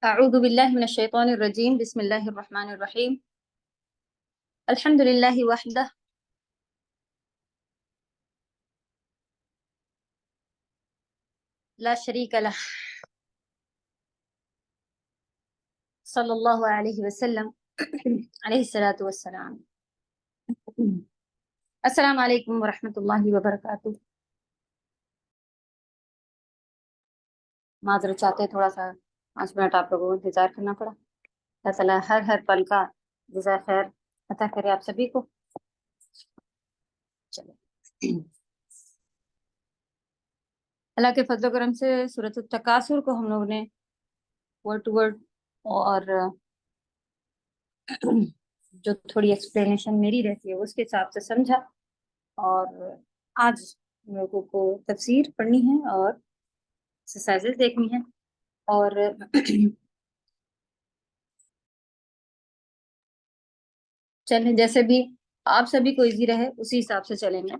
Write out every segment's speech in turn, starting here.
أعوذ بالله من الشيطان الرجيم بسم الله الرحمن الرحيم الحمد لله وحده لا شريك له صلى الله عليه وسلم عليه الصلاة والسلام السلام علیکم ورحمۃ اللہ وبرکاتہ. معذرت چاہتے ہیں، تھوڑا سا 5 منٹ آپ لوگوں کو انتظار کرنا پڑا. اللہ تعالیٰ ہر پل کا جزائے خیر عطا کرے آپ سبھی کو. چلو، اللہ کے فضل و کرم سے سورۃ التکاثر کو ہم لوگ نے ورڈ ٹو ورڈ اور جو تھوڑی ایکسپلینیشن میری رہتی ہے اس کے حساب سے سمجھا، اور آج ہم لوگوں کو تفسیر پڑھنی ہے اور ایکسرسائزز دیکھنی ہے. اور چلیں، جیسے بھی آپ سبھی کو ایزی رہے اسی حساب سے چلیں گے.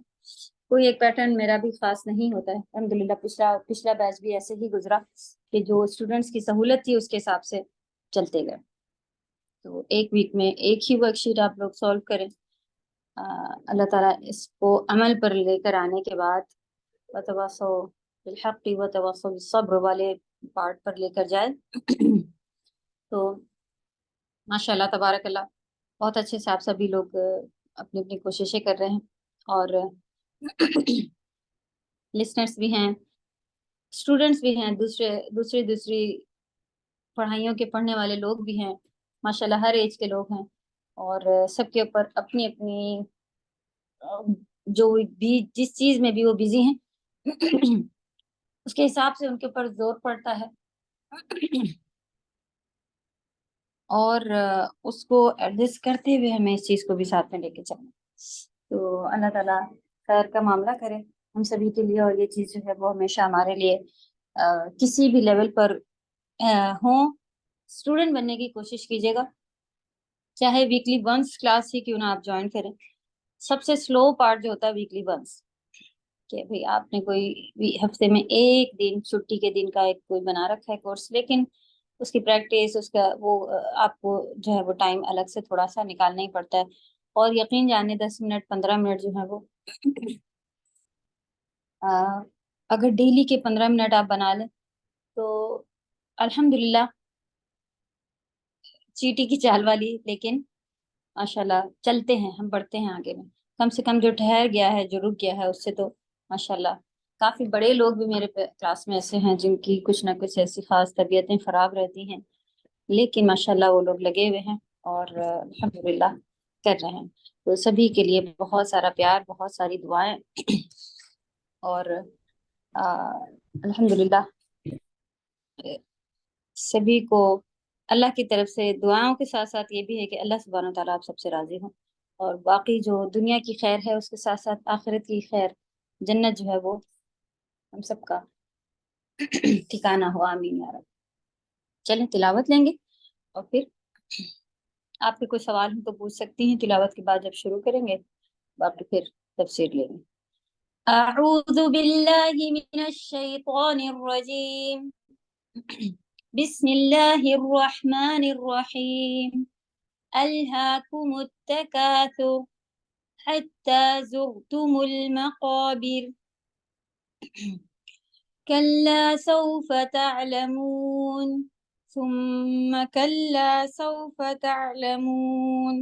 کوئی ایک پیٹرن میرا بھی خاص نہیں ہوتا ہے. الحمدللہ پچھلا بیچ بھی ایسے ہی گزرا کہ جو اسٹوڈنٹس کی سہولت تھی اس کے حساب سے چلتے گئے. تو ایک ویک میں ایک ہی ورک شیٹ آپ لوگ سولو کریں. اللہ تعالیٰ اس کو عمل پر لے کر آنے کے بعد وتواصوا بالحق وتواصوا بالصبر والے پارٹ پر لے کر جائے. تو ماشاء اللہ تبارک اللہ بہت اچھے سے آپ سبھی لوگ اپنی اپنی کوششیں کر رہے ہیں، اور لسنرس بھی ہیں، اسٹوڈنٹس بھی ہیں، دوسری پڑھائیوں کے پڑھنے والے لوگ بھی ہیں. ماشاءاللہ ہر ایج کے لوگ ہیں، اور سب کے اوپر اپنی اپنی جو بھی جس چیز میں بھی وہ بزی ہیں اس کے حساب سے ان کے اوپر زور پڑتا ہے، اور اس کو ایڈجسٹ کرتے ہوئے ہمیں اس چیز کو بھی ساتھ میں لے کے چلنا. تو اللہ تعالیٰ خیر کا معاملہ کرے ہم سبھی کے لیے، اور یہ چیز جو ہے وہ ہمیشہ ہمارے لیے کسی بھی لیول پر ہوں. اسٹوڈنٹ بننے کی کوشش کیجیے گا، چاہے ویکلی ونس کلاس ہی کیوں نہ آپ جوائن کریں. سب سے سلو پارٹ جو ہوتا ہے ویکلی ونس، کہ بھئی آپ نے کوئی ہفتے میں ایک دن چھٹی کے دن کا ایک کوئی بنا رکھا ہے کورس، لیکن اس کی پریکٹس، اس کا وہ آپ کو جو ہے وہ ٹائم الگ سے تھوڑا سا نکالنا ہی پڑتا ہے. اور یقین جانے 10 منٹ 15 منٹ جو ہے وہ اگر ڈیلی کے 15 منٹ آپ بنا لیں تو الحمدللہ چیٹی کی چال والی، لیکن ماشاءاللہ چلتے ہیں ہم، بڑھتے ہیں آگے میں. کم سے کم جو ٹھہر گیا ہے، جو رک گیا ہے، اس سے تو ماشاءاللہ کافی بڑے لوگ بھی میرے کلاس میں ایسے ہیں جن کی کچھ نہ کچھ ایسی خاص طبیعتیں خراب رہتی ہیں، لیکن ماشاءاللہ وہ لوگ لگے ہوئے ہیں اور الحمدللہ کر رہے ہیں. تو سبھی کے لیے بہت سارا پیار، بہت ساری دعائیں، اور الحمدللہ سبھی کو اللہ کی طرف سے دعاؤں کے ساتھ ساتھ یہ بھی ہے کہ اللہ سبحانہ و تعالیٰ آپ سب سے راضی ہوں، اور باقی جو دنیا کی خیر ہے اس کے ساتھ ساتھ آخرت کی خیر، جنت جو ہے وہ ہم سب کا ٹھکانہ ہو. آمین یا رب. چلیں تلاوت لیں گے، اور پھر آپ کے کوئی سوال ہوں تو پوچھ سکتی ہیں تلاوت کے بعد جب شروع کریں گے، باقی پھر تفسیر لیں گے. اعوذ باللہ من الشیطان الرجیم بسم اللہ الرحمن الرحیم الہاکم التکاثر حتی زرتم المقابر کلا سوف تعلمون ثم كلا سوف تعلمون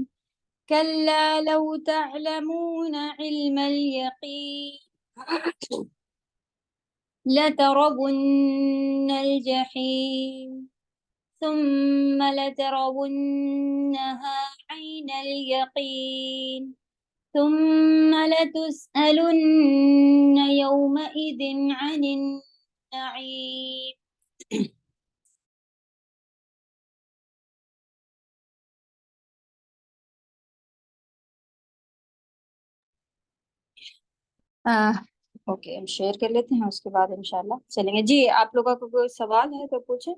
كلا لو تعلمون علم اليقين لترون الجحيم ثم لترونها عين اليقين ثم لتسألن يومئذ عن النعيم. اوکے، ہم شیئر کر لیتے ہیں، اس کے بعد انشاءاللہ چلیں گے. جی آپ لوگوں کو کوئی سوال ہے تو پوچھیں.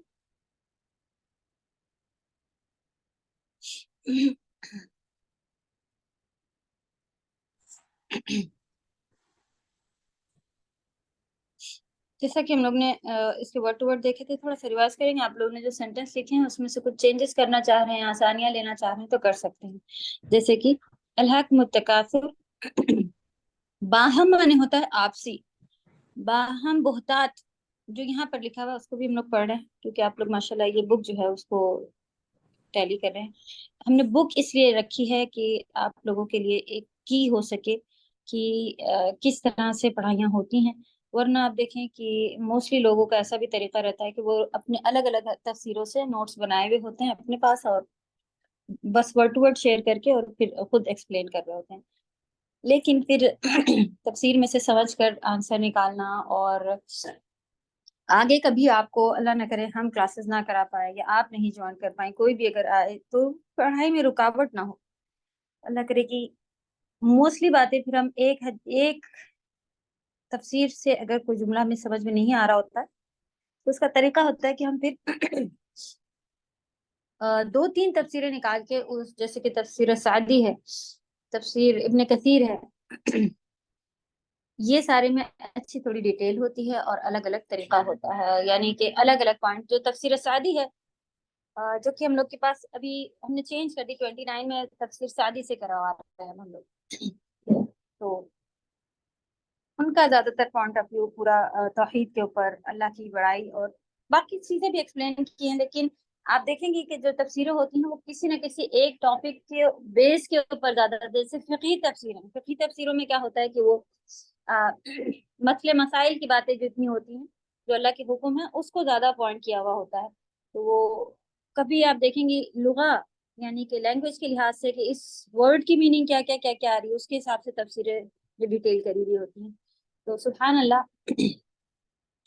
جیسا کہ ہم لوگ نے اس کے ورڈ ٹو ورڈ دیکھے تھے، تھوڑا سا ریوائز کریں گے. آپ لوگوں نے جو سینٹینس لکھے ہیں اس میں سے کچھ چینجز کرنا چاہ رہے ہیں، آسانیاں لینا چاہ رہے ہیں تو کر سکتے ہیں. جیسے کہ الحاق متکاثر، باہم معنی ہوتا ہے آپسی، باہم بہتات جو یہاں پر لکھا ہوا ہے اس کو بھی ہم لوگ پڑھ رہے ہیں کیونکہ آپ لوگ ماشاءاللہ یہ بک جو ہے اس کو ٹیلی کر رہے ہیں. ہم نے بک اس لیے رکھی ہے کہ آپ لوگوں کے لیے ایک کی ہو سکے کہ کس طرح سے پڑھائیاں ہوتی ہیں. ورنہ آپ دیکھیں کہ موسٹلی لوگوں کا ایسا بھی طریقہ رہتا ہے کہ وہ اپنے الگ الگ تفسیروں سے نوٹس بنائے ہوئے ہوتے ہیں اپنے پاس، اور بس ورڈ ٹو ورڈ شیئر کر کے اور پھر خود ایکسپلین کر رہے ہوتے ہیں. لیکن پھر تفسیر میں سے سمجھ کر آنسر نکالنا، اور آگے کبھی آپ کو اللہ نہ کرے ہم کلاسز نہ کرا پائے یا آپ نہیں جوائن کر پائیں، کوئی بھی اگر آئے تو پڑھائی میں رکاوٹ نہ ہو. اللہ کرے کہ موسٹلی باتیں پھر ہم ایک تفسیر سے اگر کوئی جملہ میں سمجھ میں نہیں آ رہا ہوتا ہے تو اس کا طریقہ ہوتا ہے کہ ہم پھر دو تین تفسیریں نکال کے جیسے کہ تفسیر سعدی ہے، تفسیر ابن کثیر ہے، یہ سارے میں اچھی تھوڑی ڈیٹیل ہوتی ہے اور الگ الگ طریقہ ہوتا ہے. یعنی کہ الگ الگ پوائنٹ جو تفسیر سعدی ہے جو کہ ہم لوگ کے پاس ابھی ہم نے چینج کر دی 29 میں تفسیر سعدی سے کروا رہے ہیں ہم لوگ، تو ان کا زیادہ تر پوائنٹ آف ویو پورا توحید کے اوپر، اللہ کی بڑائی اور باقی چیزیں بھی ایکسپلین کی ہیں. لیکن آپ دیکھیں گے کہ جو تفسیریں ہوتی ہیں وہ کسی نہ کسی ایک ٹاپک کے بیس کے اوپر زیادہ، جیسے فقہی تفسیریں، فقہی تفسیروں میں کیا ہوتا ہے کہ وہ مسئلے مسائل کی باتیں جتنی ہوتی ہیں جو اللہ کے حکم ہے اس کو زیادہ پوائنٹ کیا ہوا ہوتا ہے. تو وہ کبھی آپ دیکھیں گے لغہ یعنی کہ لینگویج کے لحاظ سے کہ اس ورڈ کی میننگ کیا کیا کیا کیا آ رہی ہے، اس کے حساب سے تفسیریں جو ڈیٹیل کری ہوئی ہوتی ہیں. تو سبحان اللہ،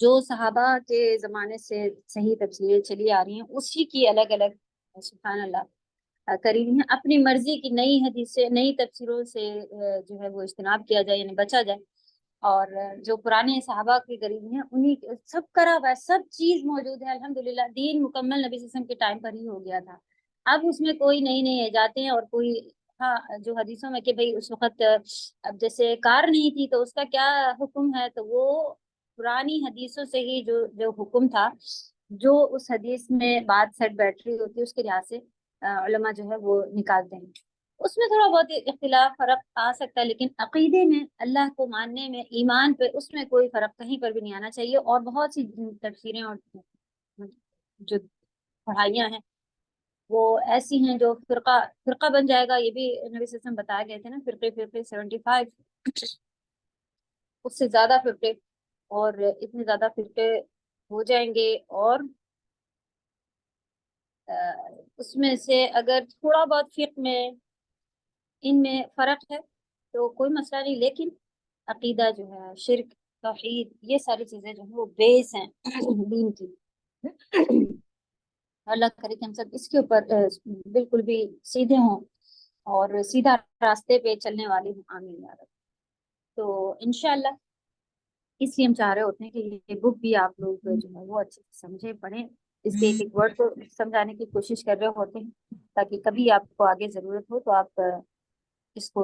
جو صحابہ کے زمانے سے صحیح تفسیریں چلی آ رہی ہیں اسی کی الگ الگ سبحان اللہ کری ہوئی ہیں. اپنی مرضی کی نئی حدیث سے، نئی تفسیروں سے جو ہے وہ اجتناب کیا جائے، یعنی بچا جائے. اور جو پرانے صحابہ کے قریب ہیں انہیں سب کرا ہوا ہے، سب چیز موجود ہے الحمدللہ. دین مکمل نبی صلی اللہ علیہ وسلم کے ٹائم پر ہی ہو گیا تھا. اب اس میں کوئی نئی نئی ایجادیں ہیں اور کوئی ہاں جو حدیثوں میں کہ بھئی اس وقت اب جیسے کار نہیں تھی تو اس کا کیا حکم ہے، تو وہ پرانی حدیثوں سے ہی جو حکم تھا، جو اس حدیث میں بات سیٹ بیٹھ رہی ہوتی ہے اس کے لحاظ سے علماء جو ہے وہ نکالتے ہیں. اس میں تھوڑا بہت اختلاف فرق آ سکتا ہے، لیکن عقیدے میں، اللہ کو ماننے میں، ایمان پہ، اس میں کوئی فرق کہیں پر بھی نہیں آنا چاہیے. اور بہت سی تفسیریں اور جو پڑھائیاں ہیں وہ ایسی ہیں جو فرقہ فرقہ بن جائے گا. یہ بھی نبی صلی اللہ علیہ وسلم بتایا گئے تھے نا، فرقے فرقے 75، اس سے زیادہ فرقے، اور اتنے زیادہ فرقے ہو جائیں گے. اور اس میں سے اگر تھوڑا بہت فقہ میں ان میں فرق ہے تو کوئی مسئلہ نہیں، لیکن عقیدہ جو ہے، شرک، توحید، یہ ساری چیزیں جو ہیں وہ بیس ہیں دین کی. اللہ کرے کہ ہم سب اس کے اوپر بالکل بھی سیدھے ہوں اور سیدھا راستے پہ چلنے والے ہوں. آمین یا رب. تو انشاءاللہ اس لیے ہم چاہ رہے ہوتے ہیں کہ یہ بک بھی آپ لوگ جو ہے وہ اچھے سے سمجھیں، پڑھیں، اس کے ایک ایک ورڈ کو سمجھانے کی کوشش کر رہے ہوتے ہیں تاکہ کبھی آپ کو آگے ضرورت ہو تو آپ اس کو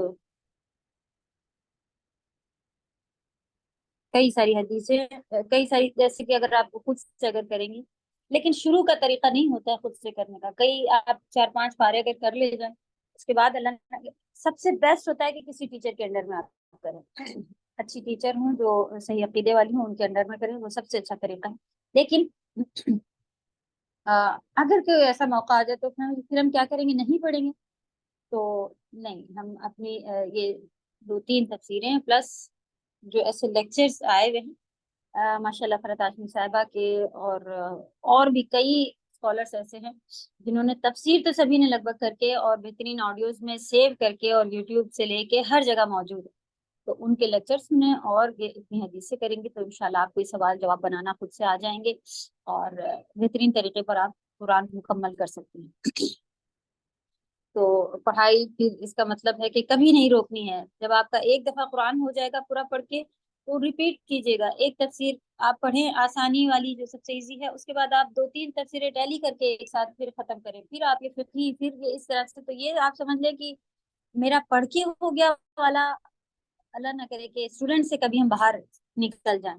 کئی ساری حدیثیں، کئی ساری، جیسے کہ اگر آپ خود سے اگر کریں گی، لیکن شروع کا طریقہ نہیں ہوتا ہے خود سے کرنے کا. کئی آپ 4-5 پارے اگر کر لے جائیں اس کے بعد اللہ، سب سے بیسٹ ہوتا ہے کہ کسی ٹیچر کے انڈر میں آپ کریں. اچھی ٹیچر ہوں جو صحیح عقیدے والی ہوں ان کے انڈر میں کریں، وہ سب سے اچھا طریقہ ہے. لیکن اگر کوئی ایسا موقع آ جائے تو پھر ہم کیا کریں گے، نہیں پڑھیں گے. تو نہیں، ہم اپنی یہ 2-3 تفسیریں پلس جو ایسے لیکچرز آئے ہوئے ہیں ماشاءاللہ فرات ہاشمی صاحبہ کے، اور بھی کئی اسکالرس ایسے ہیں جنہوں نے تفسیر تو سبھی نے لگ بھگ کر کے اور بہترین آڈیوز میں سیو کر کے اور یوٹیوب سے لے کے ہر جگہ موجود ہے. تو ان کے لیکچرز میں اور یہ اتنی حدیثیں کریں گے تو انشاءاللہ آپ کوئی سوال جواب بنانا خود سے آ جائیں گے اور بہترین طریقے پر آپ قرآن مکمل کر سکتے ہیں. تو پڑھائی پھر اس کا مطلب ہے کہ کبھی نہیں روکنی ہے. جب آپ کا ایک دفعہ قرآن ہو جائے گا پورا پڑھ کے تو ریپیٹ کیجیے گا. ایک تفسیر آپ پڑھیں آسانی والی جو سب سے ایزی ہے، اس کے بعد آپ 2-3 تفسیریں ٹیلی کر کے ایک ساتھ پھر ختم کریں، پھر آپ یہ فقہی، پھر یہ اس طرح سے. تو یہ آپ سمجھ لیں کہ میرا پڑھ کے ہو گیا والا، اللہ نہ کرے کہ اسٹوڈنٹ سے کبھی ہم باہر نکل جائیں.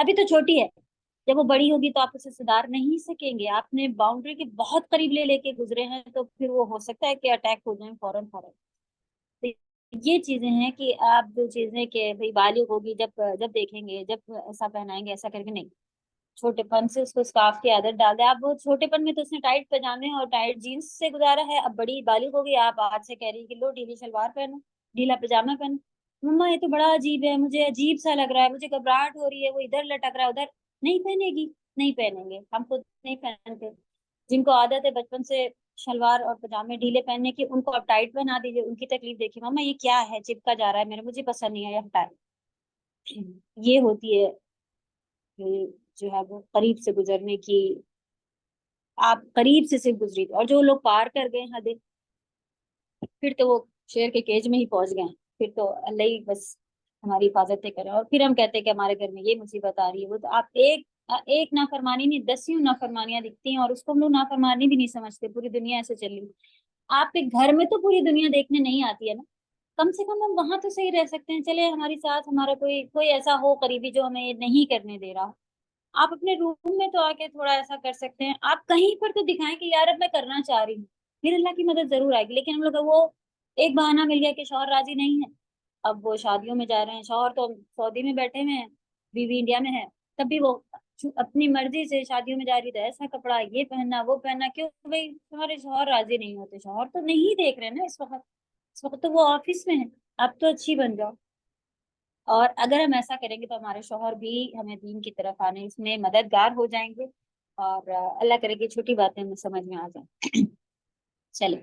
ابھی تو چھوٹی ہے، جب وہ بڑی ہوگی تو آپ اسے سدھار نہیں سکیں گے. آپ نے باؤنڈری کے بہت قریب لے لے کے گزرے ہیں تو پھر وہ ہو سکتا ہے کہ اٹیک ہو جائیں فوراً فوراً. تو یہ چیزیں ہیں کہ آپ جو چیزیں کہ بھائی بالغ ہوگی جب جب دیکھیں گے، جب ایسا پہنائیں گے، ایسا کر کے نہیں. چھوٹے پن سے اس کو اسکارف کی عادت ڈال دیں. آپ وہ چھوٹے پن میں تو اس نے ٹائٹ پجامے اور ٹائٹ جینس سے گزارا ہے، اب بڑی بالغ ہو گئی، آپ آج سے کہہ رہی کہ لو ڈھیلی شلوار پہنو، ڈھیلا پجامہ پہنو. مما یہ تو بڑا عجیب ہے، مجھے عجیب سا لگ رہا ہے، مجھے گھبراہٹ ہو رہی ہے، وہ ادھر لٹک رہا ہے ادھر. نہیں پہنے گی، نہیں پہنیں گے، ہم خود نہیں پہنتے. جن کو عادت ہے بچپن سے شلوار اور پجامے ڈھیلے پہننے کی، ان کو اب ٹائٹ پہنا دیجیے. ان کی تکلیف دیکھیے، مما یہ کیا ہے، چپکا جا رہا ہے میرے، مجھے پسند نہیں ہے، یہ ہٹائے. یہ ہوتی ہے جو ہے وہ قریب سے گزرنے کی. آپ قریب سے صرف گزری تھی، اور جو لوگ پار کر گئے حدیں، پھر تو وہ شیر کے کیج میں ہی پہنچ گئے ہیں. پھر تو اللہ ہی بس ہماری حفاظتیں کریں. اور پھر ہم کہتے ہیں کہ ہمارے گھر میں یہ مصیبت آ رہی ہے، وہ تو آپ ایک نافرمانی نہیں، دسیوں نافرمانیاں دکھتی ہیں، اور اس کو ہم لوگ نافرمانی بھی نہیں سمجھتے. پوری دنیا ایسے چل رہی. آپ کے گھر میں تو پوری دنیا دیکھنے نہیں آتی ہے نا، کم سے کم ہم وہاں تو صحیح رہ سکتے ہیں. چلے ہماری ساتھ ہمارا کوئی کوئی ایسا ہو قریبی جو ہمیں نہیں کرنے دے رہا. آپ اپنے روم میں تو آ کے تھوڑا ایسا کر سکتے ہیں. آپ کہیں پر تو دکھائیں کہ یار اب میں کرنا چاہ رہی ہوں، پھر اللہ کی مدد ضرور آئے گی. لیکن ہم لوگ کا وہ ایک بہانہ مل گیا کہ شوہر راضی نہیں ہے، اب وہ شادیوں میں جا رہے ہیں، شوہر تو سعودی میں بیٹھے ہوئے ہیں، بیوی انڈیا میں ہے، تب بھی وہ اپنی مرضی سے شادیوں میں جا رہی. تو ایسا کپڑا یہ پہننا وہ پہننا، کیوں بھائی تمہارے شوہر راضی نہیں ہوتے؟ شوہر تو نہیں دیکھ رہے نا اس وقت، اس وقت تو وہ آفس میں ہے. اب تو اچھی بن جاؤ. اور اگر ہم ایسا کریں گے تو ہمارے شوہر بھی ہمیں دین کی طرف آنے اس میں مددگار ہو جائیں گے. اور اللہ کرے کہ چھوٹی باتیں ہمیں سمجھ میں آ جائیں. چلے،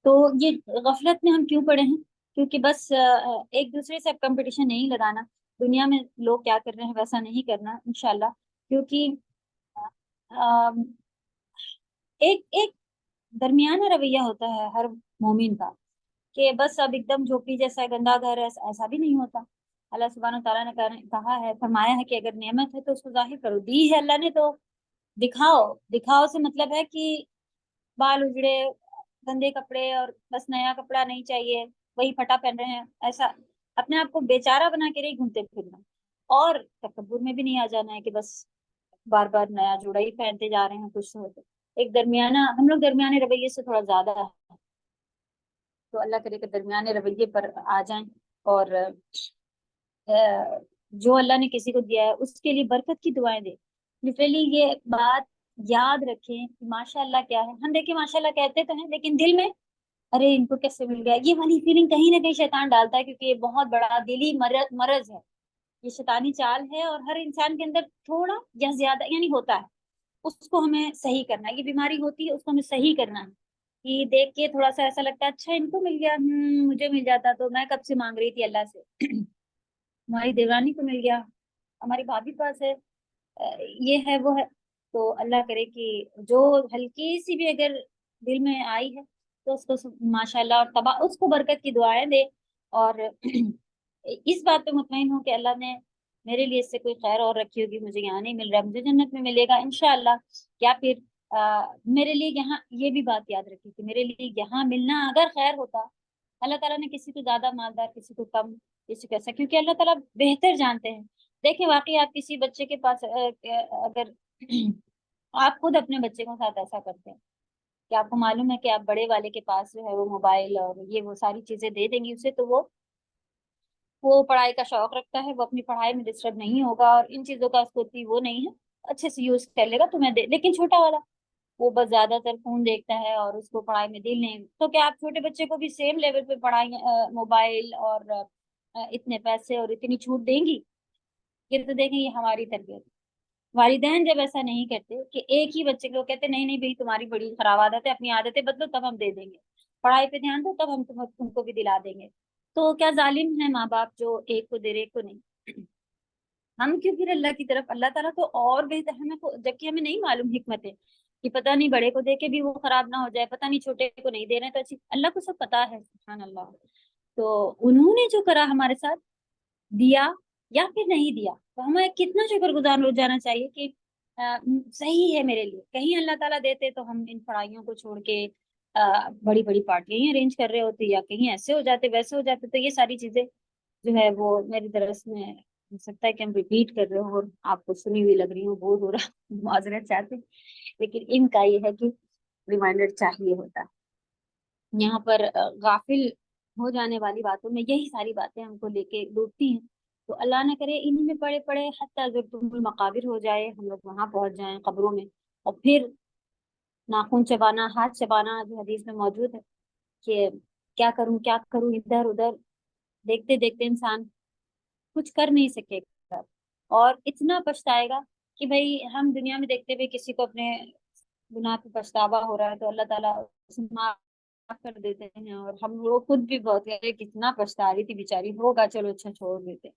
تو یہ غفلت میں ہم کیوں پڑے ہیں؟ کیونکہ بس ایک دوسرے سے اب کمپٹیشن نہیں لگانا. دنیا میں لوگ کیا کر رہے ہیں ویسا نہیں کرنا انشاءاللہ. کیونکہ ایک ایک درمیانہ رویہ ہوتا ہے ہر مومن کا، کہ بس اب ایک دم جھوپڑی جیسا گندا گھر ہے، ایسا بھی نہیں ہوتا. اللہ سبحانہ تعالیٰ نے کہا ہے، فرمایا ہے کہ اگر نعمت ہے تو اس کو ظاہر کرو. دی ہے اللہ نے تو دکھاؤ. دکھاؤ سے مطلب ہے کہ بال اجڑے، گندے کپڑے، اور بس نیا کپڑا نہیں چاہیے، وہی پھٹا پہن رہے ہیں، ایسا اپنے آپ کو بیچارہ بنا کے نہیں گھومتے پھرنا. اور تکبر میں بھی نہیں آ جانا ہے کہ بس بار بار نیا جوڑا ہی پہنتے جا رہے ہیں. کچھ ہوتے ایک درمیانہ، ہم لوگ درمیانے رویے سے تھوڑا زیادہ ہے. تو اللہ کرے کہ درمیانے رویے پر آ جائیں، اور جو اللہ نے کسی کو دیا ہے اس کے لیے برکت کی دعائیں دے. لٹرلی یہ بات یاد رکھیں کہ ماشاء اللہ کیا ہے. ہم دیکھیں ماشاء اللہ کہتے تو ہیں، لیکن دل میں ارے ان کو کیسے مل گیا، یہ والی فیلنگ کہیں نہ کہیں شیطان ڈالتا ہے. کیونکہ یہ بہت بڑا دلی مرض ہے، یہ شیطانی چال ہے، اور ہر انسان کے اندر تھوڑا یا زیادہ یعنی ہوتا ہے. اس کو ہمیں صحیح کرنا ہے. یہ بیماری ہوتی ہے، اس کو ہمیں صحیح کرنا ہے. کہ دیکھ کے تھوڑا سا ایسا لگتا ہے اچھا ان کو مل گیا، مجھے مل جاتا تو میں کب سے مانگ رہی تھی اللہ سے. ہماری دیورانی کو مل گیا، ہماری بھابھی پاس ہے، یہ ہے وہ ہے. تو اللہ کرے کہ جو ہلکی سی بھی اگر دل میں آئی ہے تو اس کو ماشاء اللہ اور تباہ اس کو برکت کی دعائیں دے. اور اس بات پہ مطمئن ہوں کہ اللہ نے میرے لیے اس سے کوئی خیر اور رکھی ہوگی، مجھے یہاں نہیں مل رہا، مجھے جنت میں ملے گا انشاءاللہ. یا پھر میرے لیے یہاں یہ بھی بات یاد رکھی کہ میرے لیے یہاں ملنا اگر خیر ہوتا، اللہ تعالیٰ نے کسی کو زیادہ مالدار، کسی کو کم، کسی کو ایسا، کیونکہ اللہ تعالیٰ بہتر جانتے ہیں. دیکھیں واقعی آپ کسی بچے کے پاس اگر آپ خود اپنے بچے کے ساتھ ایسا کرتے ہیں کہ آپ کو معلوم ہے کہ آپ بڑے والے کے پاس جو ہے وہ موبائل اور یہ وہ ساری چیزیں دے دیں گی اسے، تو وہ پڑھائی کا شوق رکھتا ہے، وہ اپنی پڑھائی میں ڈسٹرب نہیں ہوگا، اور ان چیزوں کا اس کو اتنی وہ نہیں ہے، اچھے سے یوز کر لے گا تمہیں دے. لیکن چھوٹا والا وہ بس زیادہ تر فون دیکھتا ہے اور اس کو پڑھائی میں دل نہیں. تو کیا آپ چھوٹے بچے کو بھی سیم لیول پہ پڑھائی موبائل اور اتنے پیسے اور اتنی چھوٹ دیں گی؟ یہ تو دیکھیں یہ ہماری تربیت. والدین جب ایسا نہیں کرتے کہ ایک ہی بچے کو کہتے نہیں نہیں بھائی تمہاری بڑی خراب عادت ہے، اپنی عادتیں بدلو تب ہم دے دیں گے، پڑھائی پہ دھیان دو تب ہم تم کو بھی دلا دیں گے. تو کیا ظالم ہے ماں باپ جو ایک کو دے رہے ایک کو نہیں؟ ہم کیوں پھر اللہ کی طرف، اللہ تعالیٰ تو اور بہتر ہمیں جبکہ ہمیں نہیں معلوم حکمت ہے کہ پتہ نہیں بڑے کو دے کے بھی وہ خراب نہ ہو جائے، پتہ نہیں چھوٹے کو نہیں دے رہے تو اچھی. اللہ کو سب پتا ہے سبحان اللہ. تو انہوں نے جو کرا ہمارے ساتھ، دیا یا پھر نہیں دیا، تو ہمیں کتنا شکر گزار ہو جانا چاہیے کہ صحیح ہے میرے لیے. کہیں اللہ تعالیٰ دیتے تو ہم ان پڑھائیوں کو چھوڑ کے بڑی بڑی پارٹیاں ہی ارینج کر رہے ہوتے، یا کہیں ایسے ہو جاتے ویسے ہو جاتے. تو یہ ساری چیزیں جو ہے وہ میری درس میں ہو سکتا ہے کہ ہم ریپیٹ کر رہے ہوں اور آپ کو سنی ہوئی لگ رہی ہوں، بور ہو رہا معذرت چاہتے ہیں، لیکن ان کا یہ ہے کہ ریمائنڈر چاہیے ہوتا ہے۔ یہاں پر غافل ہو جانے والی باتوں میں یہی ساری باتیں ہم کو لے کے ڈوبتی ہیں، تو اللہ نہ کرے انہی میں پڑے پڑے حتیٰ زرتم المقابر ہو جائے، ہم لوگ وہاں پہنچ جائیں قبروں میں، اور پھر ناخن چبانا، ہاتھ چبانا، جو حدیث میں موجود ہے کہ کیا کروں کیا کروں، ادھر ادھر دیکھتے دیکھتے انسان کچھ کر نہیں سکے گا، اور اتنا پچھتائے گا کہ بھائی ہم دنیا میں دیکھتے ہوئے کسی کو اپنے گناہ پہ پچھتاوا ہو رہا ہے تو اللہ تعالیٰ اسے معاف کر دیتے ہیں، اور ہم لوگ خود بھی بہت کتنا پچھتا رہی تھی بیچاری، ہوگا چلو اچھا چھوڑ دیتے،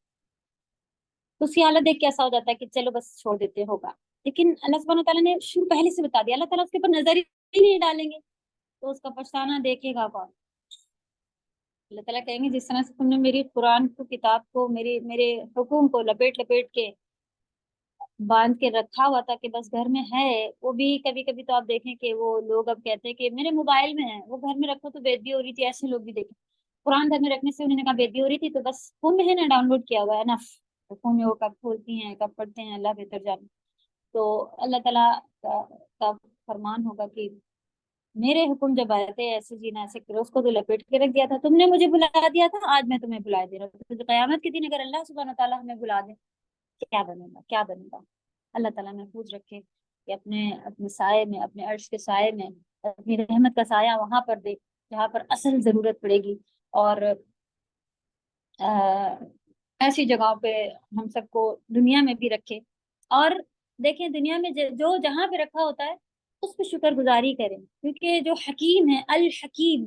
تو اس کی حالت دیکھ کے ایسا ہو جاتا ہے کہ چلو بس چھوڑ دیتے، ہوگا، لیکن اللہ سبحانہ تعالیٰ نے شروع پہلے سے بتا دیا، اللہ تعالیٰ اس کے اوپر نظر ہی نہیں ڈالیں گے تو اس کا پچھتانا دیکھے گا کون؟ اللہ تعالیٰ کہیں گے جس طرح سے تم نے میری قرآن کو، کتاب کو، میرے حکم کو لپیٹ لپیٹ کے باندھ کے رکھا ہوا تھا کہ بس گھر میں ہے، وہ بھی کبھی کبھی تو آپ دیکھیں کہ وہ لوگ اب کہتے ہیں کہ میرے موبائل میں ہے، وہ گھر میں رکھو تو بےدبی ہو رہی تھی، ایسے لوگ بھی دیکھیں قرآن گھر میں رکھنے سے انہوں نے کہا بےدبی ہو رہی تھی تو بس فون میں ہے نا، ڈاؤن لوڈ کیا ہوا ہے نا، تو فون میں وہ کب کھولتی ہیں کب پڑھتے ہیں اللہ بہتر جانے، تو اللہ تعالیٰ کا فرمان ہوگا کہ میرے حکم جب آئے تھے ایسے جینا ایسے کرو، اس کو تو لپیٹ کے رکھ دیا تھا، تم نے مجھے بلا دیا تھا، آج میں تمہیں بلا دے رہا ہوں، تو قیامت کے دن اگر اللہ سبحانہ تعالیٰ ہمیں بلا دے کیا بنے گا، کیا بنے گا؟ اللہ تعالیٰ محفوظ رکھے کہ اپنے سائے میں، اپنے عرش کے سائے میں اپنی رحمت کا سایہ وہاں پر دے جہاں پر اصل ضرورت پڑے گی، اور ایسی جگہوں پہ ہم سب کو دنیا میں بھی رکھے، اور دیکھیں دنیا میں جو جہاں پہ رکھا ہوتا ہے اس پہ شکر گزاری کریں، کیونکہ جو حکیم ہے الحکیم،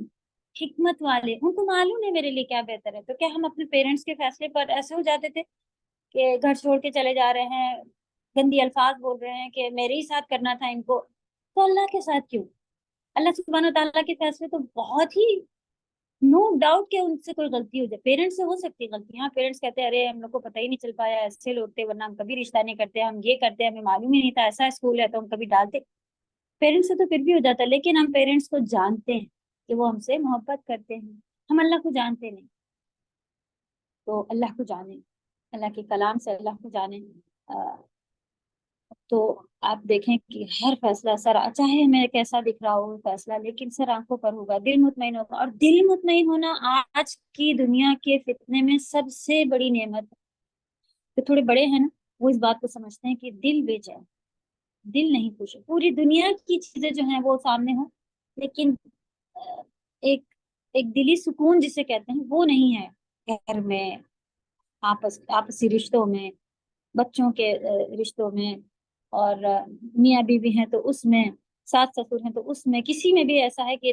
حکمت والے، ان کو معلوم ہے میرے لیے کیا بہتر ہے، تو کیا ہم اپنے پیرنٹس کے فیصلے پر ایسے ہو جاتے تھے کہ گھر چھوڑ کے چلے جا رہے ہیں، گندی الفاظ بول رہے ہیں کہ میرے ہی ساتھ کرنا تھا ان کو، تو اللہ کے ساتھ کیوں؟ اللہ سبحانہ تعالیٰ کے فیصلے تو بہت ہی، نو ڈاؤٹ کہ ان سے کوئی غلطی ہو جائے، پیرنٹس سے ہو سکتی ہے غلطی، ہاں پیرنٹس کہتے ہیں ارے ہم لوگ کو پتہ ہی نہیں چل پایا، ایسے لوگ تھے ورنہ ہم کبھی رشتہ نہیں کرتے، ہم یہ کرتے ہمیں معلوم ہی نہیں تھا ایسا اسکول ہے تو ہم کبھی ڈالتے، پیرنٹس سے تو پھر بھی ہو جاتا ہے، لیکن ہم پیرنٹس کو جانتے ہیں کہ وہ ہم سے محبت کرتے ہیں، ہم اللہ کو جانتے نہیں، تو اللہ کو جانے، اللہ کے کلام سے اللہ کو جانے، تو آپ دیکھیں کہ ہر فیصلہ سر، چاہے ہمیں کیسا دکھ رہا ہو فیصلہ، لیکن سر آنکھوں پر ہوگا، دل مطمئن ہوگا، اور دل مطمئن ہونا آج کی دنیا کے فتنے میں سب سے بڑی نعمت ہے، تو تھوڑے بڑے ہیں نا وہ اس بات کو سمجھتے ہیں کہ دل بے چین، دل نہیں خوش، پوری دنیا کی چیزیں جو ہیں وہ سامنے ہوں، لیکن ایک ایک دلی سکون جسے کہتے ہیں وہ نہیں ہے، گھر میں، آپسی رشتوں میں، بچوں کے رشتوں میں، اور میاں بیوی ہیں تو اس میں، ساس سسر ہیں تو اس میں، کسی میں بھی ایسا ہے کہ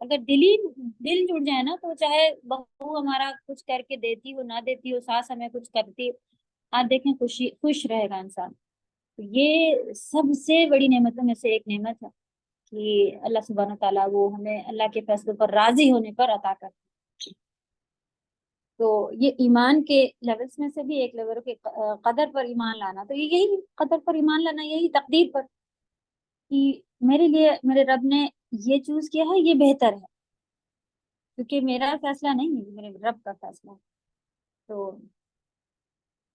اگر دل جڑ جائے نا تو چاہے بہو ہمارا کچھ کر کے دیتی ہو نہ دیتی ہو، ساس ہمیں کچھ کرتی ہو، آپ دیکھیں خوش رہے گا انسان، تو یہ سب سے بڑی نعمتوں میں سے ایک نعمت ہے کہ اللہ سبحانہ تعالیٰ وہ ہمیں اللہ کے فیصلوں پر راضی ہونے پر عطا کرتا ہے، تو یہ ایمان کے لیولز میں سے بھی ایک لیول کے قدر پر ایمان لانا، تو یہی قدر پر ایمان لانا، یہی تقدیر پر کہ میرے لیے میرے رب نے یہ چوز کیا ہے، یہ بہتر ہے، کیونکہ میرا فیصلہ نہیں ہے، میرے رب کا فیصلہ ہے، تو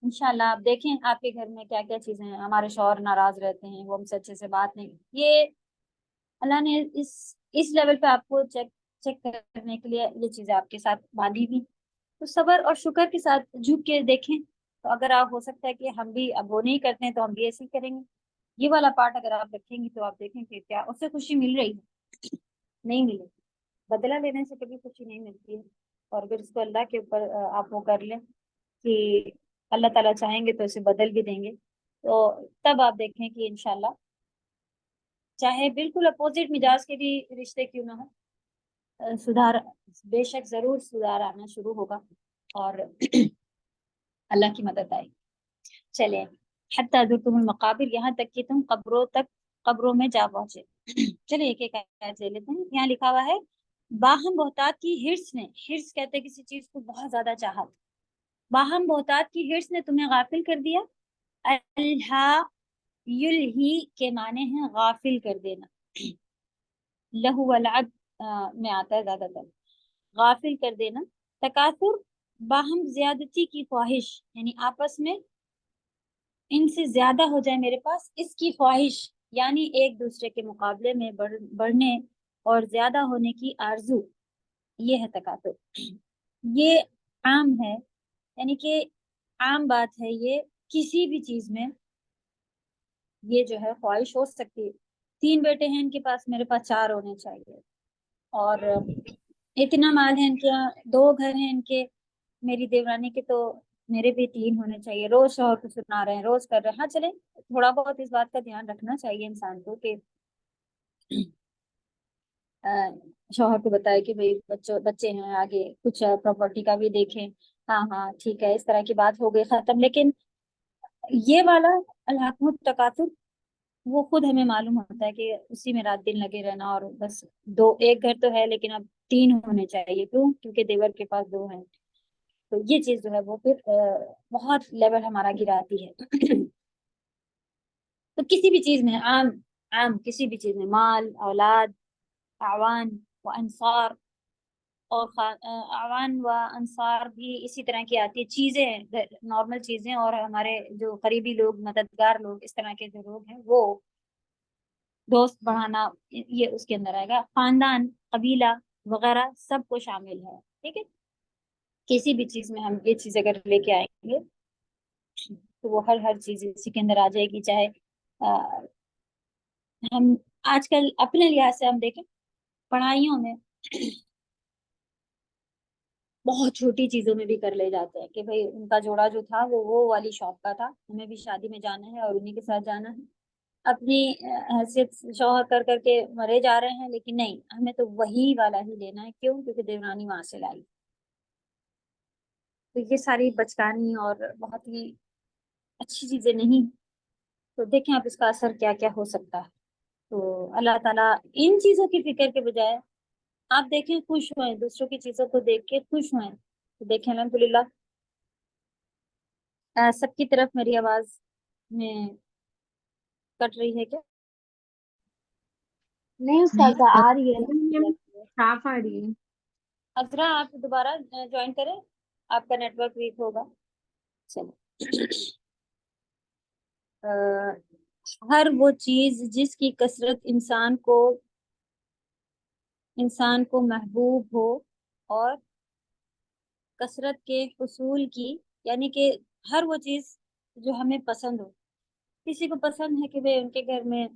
انشاءاللہ آپ دیکھیں آپ کے گھر میں کیا کیا چیزیں ہیں، ہمارے شوہر ناراض رہتے ہیں، وہ ہم سے اچھے سے بات نہیں، یہ اللہ نے اس لیول پہ آپ کو چیک کرنے کے لیے یہ چیزیں آپ کے ساتھ باندھی ہوئی، تو صبر اور شکر کے ساتھ جھک کے دیکھیں، تو اگر آپ ہو سکتا ہے کہ ہم بھی اب وہ نہیں کرتے ہیں تو ہم بھی ایسے ہی کریں گے، یہ والا پارٹ اگر آپ رکھیں گی تو آپ دیکھیں کہ کیا اس سے خوشی مل رہی ہے، نہیں ملے، بدلہ لینے سے کبھی خوشی نہیں ملتی ہے، اور اگر اس کو اللہ کے اوپر آپ وہ کر لیں کہ اللہ تعالیٰ چاہیں گے تو اسے بدل بھی دیں گے، تو تب آپ دیکھیں کہ انشاءاللہ چاہے بالکل اپوزٹ مزاج کے بھی رشتے کیوں نہ ہو، سدھار بے شک ضرور سدھار آنا شروع ہوگا، اور اللہ کی مدد آئے گی۔ چلیں حتی زرتم المقابر، یہاں تک کہ تم قبروں میں جا پہنچے، چلیں ایک ایک آیت لے لیتے ہیں، یہاں لکھا ہوا ہے باہم بہتات کی ہرس نے، ہرس کہتے ہیں کسی چیز کو بہت زیادہ چاہت، باہم بہتات کی ہرس نے تمہیں غافل کر دیا، الہا یلہی کے معنی ہیں غافل کر دینا، لہو والعب میں آتا ہے زیادہ تر، غافل کر دینا، تکاثر باہم زیادتی کی خواہش، یعنی آپس میں ان سے زیادہ ہو جائے میرے پاس، اس کی خواہش، یعنی ایک دوسرے کے مقابلے میں بڑھنے اور زیادہ ہونے کی آرزو، یہ ہے تکاثر۔ یہ عام ہے، یعنی کہ عام بات ہے یہ، کسی بھی چیز میں یہ جو ہے خواہش ہو سکتی ہے۔ 3 بیٹے ہیں ان کے پاس، میرے پاس 4 ہونے چاہیے، اور اتنا مال ہے ان کے یہاں، 2 گھر ہیں ان کے، میری دیورانی کے، تو میرے بھی 3 ہونے چاہیے۔ روز شوہر کو سنا رہے ہیں، روز کر رہے ہیں، ہاں چلیں تھوڑا بہت اس بات کا دھیان رکھنا چاہیے انسان کو کہ شوہر کو بتائے کہ بھائی بچے ہیں، آگے کچھ پراپرٹی کا بھی دیکھیں، ہاں ہاں ٹھیک ہے، اس طرح کی بات ہو گئی ختم۔ لیکن یہ والا الحاکم التکاثر، وہ خود ہمیں معلوم ہوتا ہے کہ اسی میں رات دن لگے رہنا، اور بس ایک گھر تو ہے لیکن اب 3 ہونے چاہیے، کیوں؟ کیونکہ دیور کے پاس 2 ہیں۔ تو یہ چیز جو ہے وہ پھر بہت لیول ہمارا گراتی ہے۔ تو کسی بھی چیز میں، عام کسی بھی چیز میں، مال، اولاد، اعوان و انصار، اور اعوان و انصار بھی اسی طرح کی آتی ہے، چیزیں، نارمل چیزیں، اور ہمارے جو قریبی لوگ، مددگار لوگ، اس طرح کے جو لوگ ہیں، وہ دوست بڑھانا، یہ اس کے اندر آئے گا۔ خاندان، قبیلہ وغیرہ سب کو شامل ہے، ٹھیک ہے؟ کسی بھی چیز میں ہم یہ چیز اگر لے کے آئیں گے تو وہ ہر چیز اسی کے اندر آ جائے گی۔ چاہے ہم آج کل اپنے لحاظ سے ہم دیکھیں، پڑھائیوں میں بہت چھوٹی چیزوں میں بھی کر لے جاتے ہیں کہ بھائی ان کا جوڑا جو تھا وہ والی شاپ کا تھا، ہمیں بھی شادی میں جانا ہے اور انہیں کے ساتھ جانا ہے۔ اپنی حیثیت شوہر کر کر کے مرے جا رہے ہیں، لیکن نہیں، ہمیں تو وہی والا ہی لینا ہے، کیوں؟ کیونکہ دیورانی وہاں سے لائی۔ تو یہ ساری بچکانی اور بہت ہی اچھی چیزیں نہیں، تو دیکھیں آپ اس کا اثر کیا کیا ہو سکتا ہے۔ تو اللہ تعالیٰ ان چیزوں کی فکر کے بجائے آپ دیکھیں خوش ہوئیں، دوسروں کی چیزوں کو دیکھ کے خوش ہوئیں، تو دیکھیں الحمدللہ سب کی طرف میری آواز میں کٹ رہی ہے کیا؟ نہیں نہیں استاذہ، آ رہی ہے نا؟ صاف آ رہی ہے۔ عذرا آپ دوبارہ جوائن کریں، آپ کا نیٹ ورک ویک ہوگا۔ چلو، ہر وہ چیز جس کی کثرت انسان کو محبوب ہو، اور کثرت کے حصول کی، یعنی کہ ہر وہ چیز جو ہمیں پسند ہو۔ کسی کو پسند ہے کہ بھئی ان کے گھر میں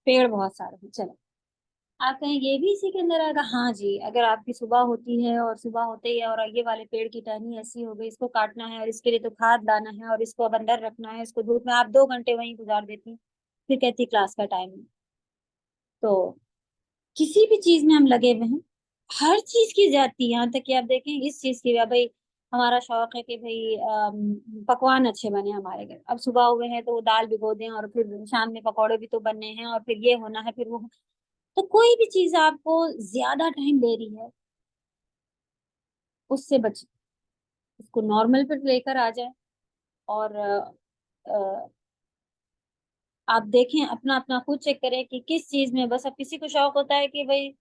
پیڑ بہت سارے ہیں، چلو آپ کہیں یہ بھی اسی کے اندر آئے گا؟ ہاں جی، اگر آپ کی صبح ہوتی ہے اور صبح ہوتے ہی اور یہ والے پیڑ کی ٹہنی ایسی ہو گئی، اس کو کاٹنا ہے اور اس کے لیے تو کھاد لانا ہے اور اس کو اب اندر رکھنا ہے، اس کو دھوپ میں، آپ 2 گھنٹے وہیں گزار دیتی ہیں، پھر کہتی کلاس کا ٹائم ہے۔ تو کسی بھی چیز میں ہم لگے ہوئے ہیں، ہر چیز کی زیادتی، یہاں تک کہ آپ دیکھیں اس چیز کی، بھائی ہمارا شوق ہے کہ بھائی پکوان اچھے بنے ہمارے گھر، اب صبح ہوئے ہیں تو وہ دال بھگو دیں، اور پھر شام میں پکوڑے بھی تو بننے ہیں، اور پھر یہ ہونا ہے، پھر وہ، تو کوئی بھی چیز آپ کو زیادہ ٹائم لے رہی ہے، اس سے بچیں، اس کو نارمل پر لے کر آ جائیں۔ اور آپ دیکھیں اپنا اپنا خود چیک کریں کہ کس چیز میں، بس اب کسی کو شوق ہوتا ہے کہ بھائی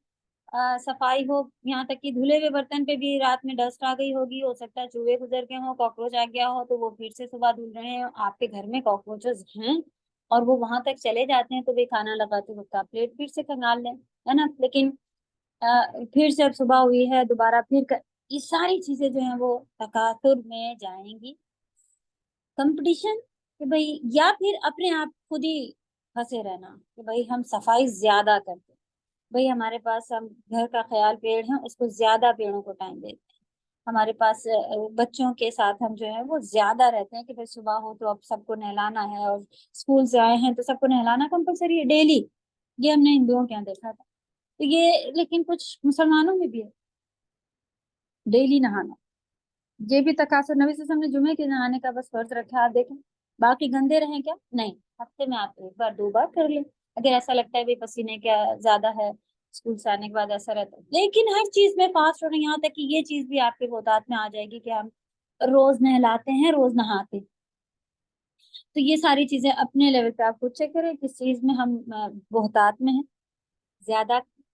صفائی ہو، یہاں تک کہ دھلے ہوئے برتن پہ بھی رات میں ڈسٹ آ گئی ہوگی، ہو سکتا ہے چوہے گزر گئے ہوں، کاکروچ آ گیا ہو، تو وہ پھر سے صبح دھل رہے ہیں۔ آپ کے گھر میں کاکروچز ہیں اور وہ وہاں تک چلے جاتے ہیں، تو بھی کھانا لگاتے وقت آپ پلیٹ پھر سے کنگال لیں، ہے نا؟ لیکن پھر سے اب صبح ہوئی ہے، دوبارہ یہ ساری چیزیں جو ہیں وہ تکاثر میں جائیں گی، کمپٹیشن، کہ بھائی، یا پھر اپنے آپ خود ہی پھنسے رہنا کہ بھائی ہم صفائی زیادہ کرتے، بھائی ہمارے پاس، ہم گھر کا خیال پیڑ ہیں، اس کو زیادہ پیڑوں کو ٹائم دیتے ہیں، ہمارے پاس بچوں کے ساتھ ہم جو ہے وہ زیادہ رہتے ہیں کہ پھر صبح ہو تو اب سب کو نہلانا ہے، اور اسکول سے آئے ہیں تو سب کو نہلانا کمپلسری ہے ڈیلی، یہ ہم نے ہندوؤں کے یہاں دیکھا تھا، تو یہ لیکن کچھ مسلمانوں میں بھی ہے ڈیلی نہانا، یہ بھی تقاصر، نبی صلی اللہ علیہ وسلم نے جمعے کے نہانے کا بس فرض رکھا، آپ دیکھیں باقی گندے رہیں کیا؟ نہیں، ہفتے میں آپ 1 بار 2 بار کر لیں، اگر ایسا لگتا ہے بھی پسینے کیا زیادہ ہے اسکول سے آنے کے بعد، ایسا رہتا ہے، لیکن ہر چیز میں فاسٹ ہو رہے، یہاں تک کہ یہ چیز بھی آپ کے بہتات میں آ جائے گی کہ ہم روز نہلاتے ہیں، روز نہاتے۔ تو یہ ساری چیزیں اپنے لیول پہ آپ خود چیک کریں کس چیز میں ہم بہتات میں ہیں،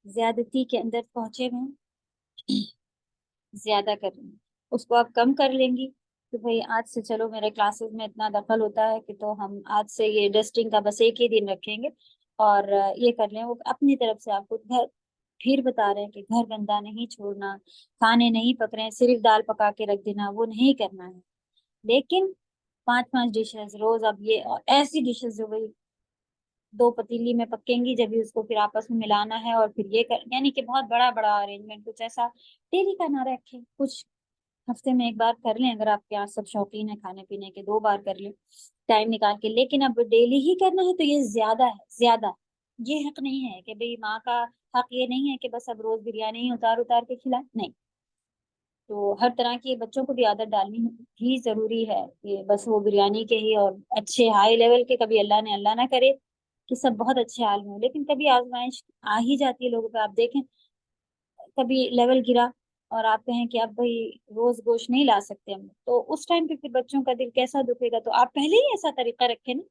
زیادتی کے اندر پہنچے ہوئے ہیں، زیادہ کر رہے ہیں۔ اس کو آپ کم کر لیں گی کہ بھائی آج سے چلو میرے کلاسز میں اتنا دخل ہوتا ہے کہ تو ہم آج سے یہ ڈسٹنگ کا بس ایک ہی دن رکھیں گے اور یہ کر لیں. وہ اپنی طرف سے آپ کو گھر پھر بتا رہے ہیں کہ گھر گندا نہیں چھوڑنا, کھانے نہیں پک رہے ہیں صرف دال پکا کے رکھ دینا, وہ نہیں کرنا ہے. لیکن 5 ڈشز روز, اب یہ ایسی ڈشز جو بھائی 2 پتیلی میں پکیں گی جب بھی اس کو پھر آپس میں ملانا ہے, اور پھر یہ یعنی کہ بہت بڑا بڑا ارینجمنٹ, کچھ ایسا ڈیلی کا نہ رکھیں, کچھ ہفتے میں ایک بار کر لیں. اگر آپ کے یہاں سب شوقین ہیں کھانے پینے کے, 2 بار کر لیں ٹائم نکال کے. لیکن اب ڈیلی ہی کرنا ہے تو یہ زیادہ ہے, زیادہ. یہ حق نہیں ہے کہ بھئی ماں کا حق یہ نہیں ہے کہ بس اب روز بریانی ہی اتار اتار کے کھلائیں, نہیں. تو ہر طرح کی بچوں کو بھی عادت ڈالنی ہی ضروری ہے کہ بس وہ بریانی کے ہی, اور اچھے ہائی لیول کے, کبھی اللہ نہ کرے کہ سب بہت اچھے حال میں ہوں, لیکن کبھی آزمائش آ ہی جاتی ہے لوگوں پہ. آپ دیکھیں کبھی لیول گرا اور آپ کہیں کہ اب بھائی روز گوشت نہیں لا سکتے ہم, تو اس ٹائم پہ پھر بچوں کا دل کیسا دکھے گا. تو آپ پہلے ہی ایسا طریقہ رکھیں نا,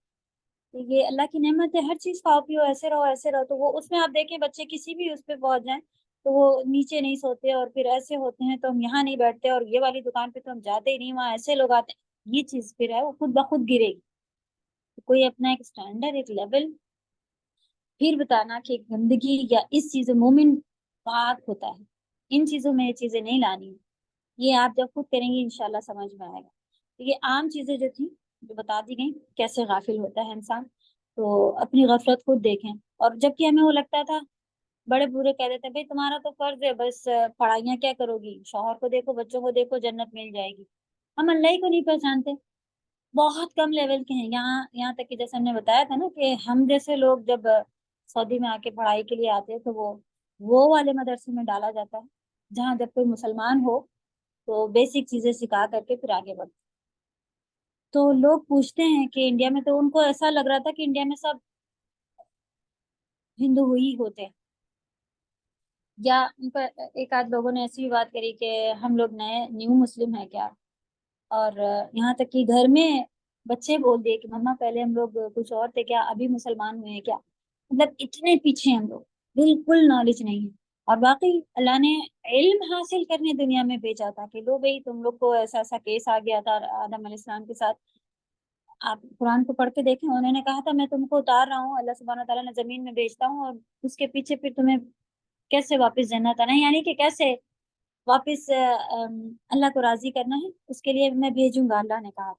تو یہ اللہ کی نعمت ہے, ہر چیز کھاؤ پیو, ایسے رہو ایسے رہو. تو وہ اس میں آپ دیکھیں بچے کسی بھی اس پہ پہنچ جائیں تو وہ نیچے نہیں سوتے, اور پھر ایسے ہوتے ہیں تو ہم یہاں نہیں بیٹھتے, اور یہ والی دکان پہ تو ہم جاتے ہی نہیں, وہاں ایسے لوگ آتے ہیں. یہ چیز پھر ہے وہ خود بخود گرے گی. کوئی اپنا ایک اسٹینڈرڈ, ایک لیول پھر بتانا کہ گندگی یا اس چیز مومن پاک ہوتا ہے, ان چیزوں میں یہ چیزیں نہیں لانی. یہ آپ جب خود کریں گے انشاءاللہ سمجھ میں آئے گا. تو یہ عام چیزیں جو تھیں جو بتا دی گئیں, کیسے غافل ہوتا ہے انسان, تو اپنی غفلت خود دیکھیں. اور جبکہ ہمیں وہ لگتا تھا, بڑے بوڑھے کہہ دیتے ہیں بھائی تمہارا تو فرض ہے, بس پڑھائیاں کیا کرو گی, شوہر کو دیکھو بچوں کو دیکھو جنت مل جائے گی. ہم اللہ ہی کو نہیں پہچانتے, بہت کم لیول کے ہیں. یہاں تک کہ جیسے ہم نے بتایا تھا نا کہ ہم جیسے لوگ جب سعودی میں آ کے پڑھائی کے لیے آتے ہیں تو وہ والے مدرسے میں ڈالا جاتا ہے جہاں جب کوئی مسلمان ہو تو بیسک چیزیں سکھا کر کے پھر آگے بڑھتے. تو لوگ پوچھتے ہیں کہ انڈیا میں, تو ان کو ایسا لگ رہا تھا کہ انڈیا میں سب ہندو ہی ہوتے ہیں, یا ان پر ایک آدھ لوگوں نے ایسی بھی بات کری کہ ہم لوگ نئے نیو مسلم ہیں کیا. اور یہاں تک کہ گھر میں بچے بول دیے کہ مما پہلے ہم لوگ کچھ اور تھے کیا, ابھی مسلمان ہوئے ہیں کیا. مطلب اتنے پیچھے ہم لوگ, بالکل نالج نہیں ہے. اور باقی اللہ نے علم حاصل کرنے دنیا میں بھیجا تھا کہ لو بھائی تم لوگ کو ایسا ایسا کیس آ گیا تھا آدم علیہ السلام کے ساتھ. آپ قرآن کو پڑھ کے دیکھیں, انہوں نے کہا تھا میں تم کو اتار رہا ہوں, اللہ سبحانہ تعالیٰ نے زمین میں بھیجتا ہوں, اور اس کے پیچھے پھر تمہیں کیسے واپس جنت آنا ہے, یعنی کہ کیسے واپس اللہ کو راضی کرنا ہے, اس کے لیے میں بھیجوں گا, اللہ نے کہا.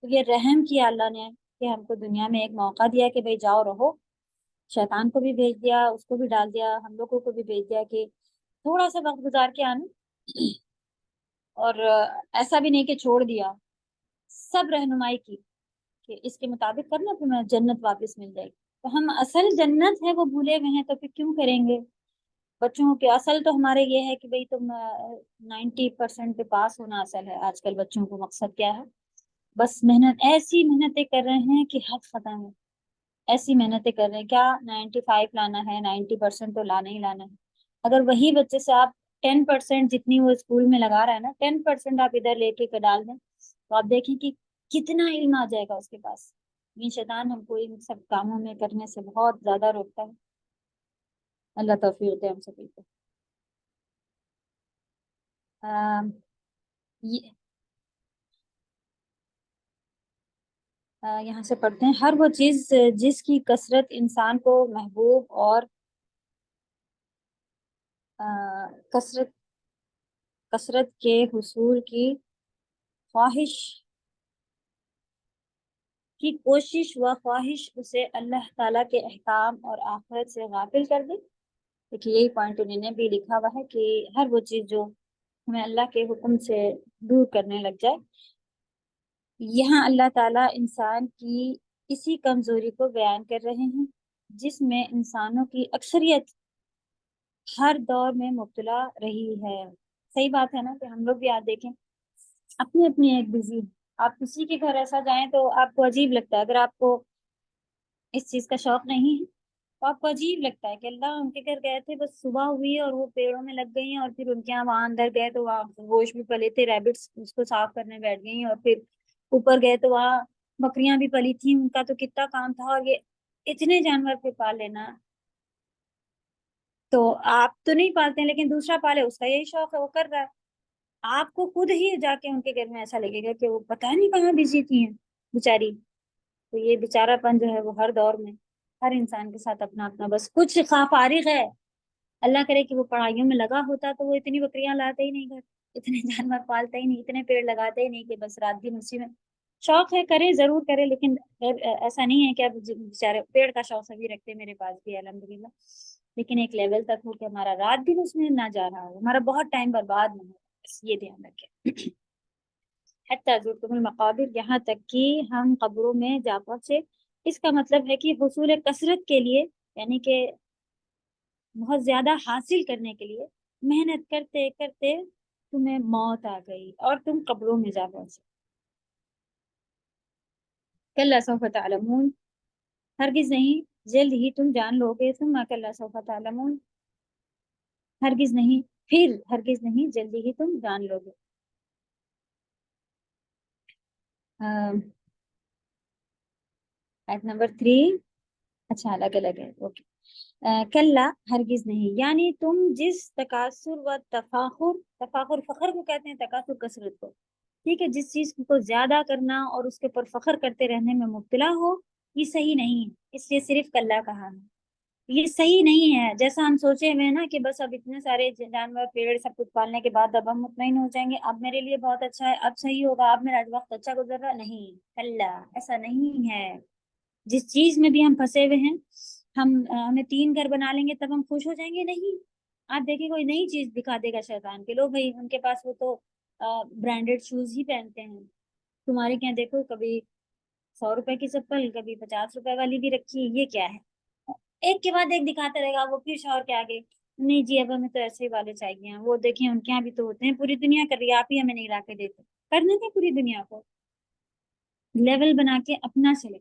تو یہ رحم کیا اللہ نے کہ ہم کو دنیا میں ایک موقع دیا کہ بھائی جاؤ رہو. شیطان کو بھی بھیج دیا, اس کو بھی ڈال دیا, ہم لوگوں کو بھی بھیج دیا کہ تھوڑا سا وقت گزار کے آنا. اور ایسا بھی نہیں کہ چھوڑ دیا, سب رہنمائی کی کہ اس کے مطابق کرنا تمہیں جنت واپس مل جائے گی. تو ہم اصل جنت ہے وہ بھولے ہوئے ہیں, تو پھر کیوں کریں گے. بچوں کے اصل تو ہمارے یہ ہے کہ بھئی تم 90% پہ پاس ہونا اصل ہے. آج کل بچوں کو مقصد کیا ہے, بس محنت, ایسی محنتیں کر رہے ہیں کہ حد ختم ہے. ایسی محنتیں کر رہے ہیں, کیا 95 لانا ہے, 90% تو لانا ہی لانا ہے. اگر وہی بچے سے آپ 10% جتنی وہ اسکول میں لگا رہا ہے نا, 10% آپ ادھر لے کے ڈال دیں تو آپ دیکھیں کہ کتنا علم آ جائے گا اس کے پاس. یہ شیطان ہم کو ان سب کاموں میں کرنے سے بہت زیادہ روکتا ہے. اللہ توفیق دے ہم سبھی کو. یہ یہاں سے پڑھتے ہیں, ہر وہ چیز جس کی کثرت انسان کو محبوب اور کثرت کثرت کے حصول کی خواہش کی کوشش و خواہش اسے اللہ تعالیٰ کے احکام اور آخرت سے غافل کر دے. دیکھیے یہی پوائنٹ انہوں نے بھی لکھا ہوا ہے کہ ہر وہ چیز جو ہمیں اللہ کے حکم سے دور کرنے لگ جائے. یہاں اللہ تعالیٰ انسان کی اسی کمزوری کو بیان کر رہے ہیں جس میں انسانوں کی اکثریت ہر دور میں مبتلا رہی ہے. صحیح بات ہے نا کہ ہم لوگ بھی آج دیکھیں اپنی اپنی ایک بزی, آپ کسی کے گھر ایسا جائیں تو آپ کو عجیب لگتا ہے. اگر آپ کو اس چیز کا شوق نہیں ہے تو آپ کو عجیب لگتا ہے کہ اللہ ان کے گھر گئے تھے, بس صبح ہوئی اور وہ پیڑوں میں لگ گئی ہیں, اور پھر ان کے یہاں وہاں اندر گئے تو وہاں گوشت بھی پلے تھے, ریبٹس اس کو صاف کرنے بیٹھ گئی, اور پھر اوپر گئے تو وہاں بکریاں بھی پلی تھیں, ان کا تو کتنا کام تھا. اور یہ اتنے جانور پہ پال لینا, تو آپ تو نہیں پالتے ہیں لیکن دوسرا پالے, اس کا یہی شوق ہے, وہ کر رہا ہے. آپ کو خود ہی جا کے ان کے گھر میں ایسا لگے گا کہ وہ پتہ نہیں کہاں بزی تھی ہیں بیچاری. تو یہ بیچارہ پن جو ہے وہ ہر دور میں ہر انسان کے ساتھ اپنا اپنا بس کچھ خواہ فارغ ہے. اللہ کرے کہ وہ پڑھائیوں میں لگا ہوتا تو وہ اتنی بکریاں لاتے ہی نہیں گھر, اتنے جانور پالتا ہی نہیں, اتنے پیڑ لگاتے ہی نہیں کہ بس رات دن اسی میں. شوق ہے کرے ضرور کرے, لیکن ایسا نہیں ہے کہ اب بیچارے پیڑ کا شوق سبھی رکھتے, میرے پاس بھی ہے الحمدللہ, لیکن ایک لیول تک ہو کہ ہمارا رات دن اس میں نہ جا رہا ہو, ہمارا بہت ٹائم برباد نہ ہو, بس یہ دھیان رکھیں. حتی زرتم المقابر, یہاں تک کہ ہم قبروں میں جا پہنچے. اس کا مطلب ہے کہ حصول کثرت کے لیے, یعنی کہ بہت زیادہ حاصل کرنے کے لیے محنت کرتے کرتے تمہیں موت آ گئی اور تم قبروں میں جا پہنچے. کلا سوف تعلمون, ہرگز نہیں جلد ہی تم جان لو گے. ثم کلا سوف تعلمون, ہرگز نہیں پھر ہرگز نہیں جلدی ہی تم جان لو گے. آیت نمبر 3, اچھا الگ الگ ہے, اوکے. کلا ہرگز نہیں, یعنی تم جس تکاثر و تفاخر, تفاخر فخر کو کہتے ہیں, تکاثر کثرت کو, ٹھیک ہے, جس چیز کو زیادہ کرنا اور اس کے پر فخر کرتے رہنے میں مبتلا ہو, یہ صحیح نہیں ہے, اس لیے صرف کلا کہا ہے. یہ صحیح نہیں ہے جیسا ہم سوچے ہوئے نا کہ بس اب اتنے سارے جانور پیڑ سب کچھ پالنے کے بعد اب ہم مطمئن ہو جائیں گے, اب میرے لیے بہت اچھا ہے, اب صحیح ہوگا, اب میرا وقت اچھا گزر رہا. نہیں, کلا ایسا نہیں ہے. جس چیز میں بھی ہم پھنسے ہوئے ہیں, ہمیں 3 گھر بنا لیں گے تب ہم خوش ہو جائیں گے, نہیں. آپ دیکھیں کوئی نئی چیز دکھا دے گا شیطان کے, لو بھائی ان کے پاس وہ تو برانڈیڈ شوز ہی پہنتے ہیں, تمہارے کیا دیکھو کبھی 100 روپے کی چپل, کبھی 50 روپے والی بھی رکھی, یہ کیا ہے. ایک کے بعد ایک دکھاتا رہے گا, وہ پھر شوہر کے آگے, نہیں جی اب ہمیں تو ایسے ہی والے چاہیے, وہ دیکھیں ان کے یہاں بھی تو ہوتے ہیں, پوری دنیا کر رہی ہے, آپ ہی ہمیں نہیں لا کے دیتے. کرنے دیں پوری دنیا کو, لیول بنا کے اپنا چلے.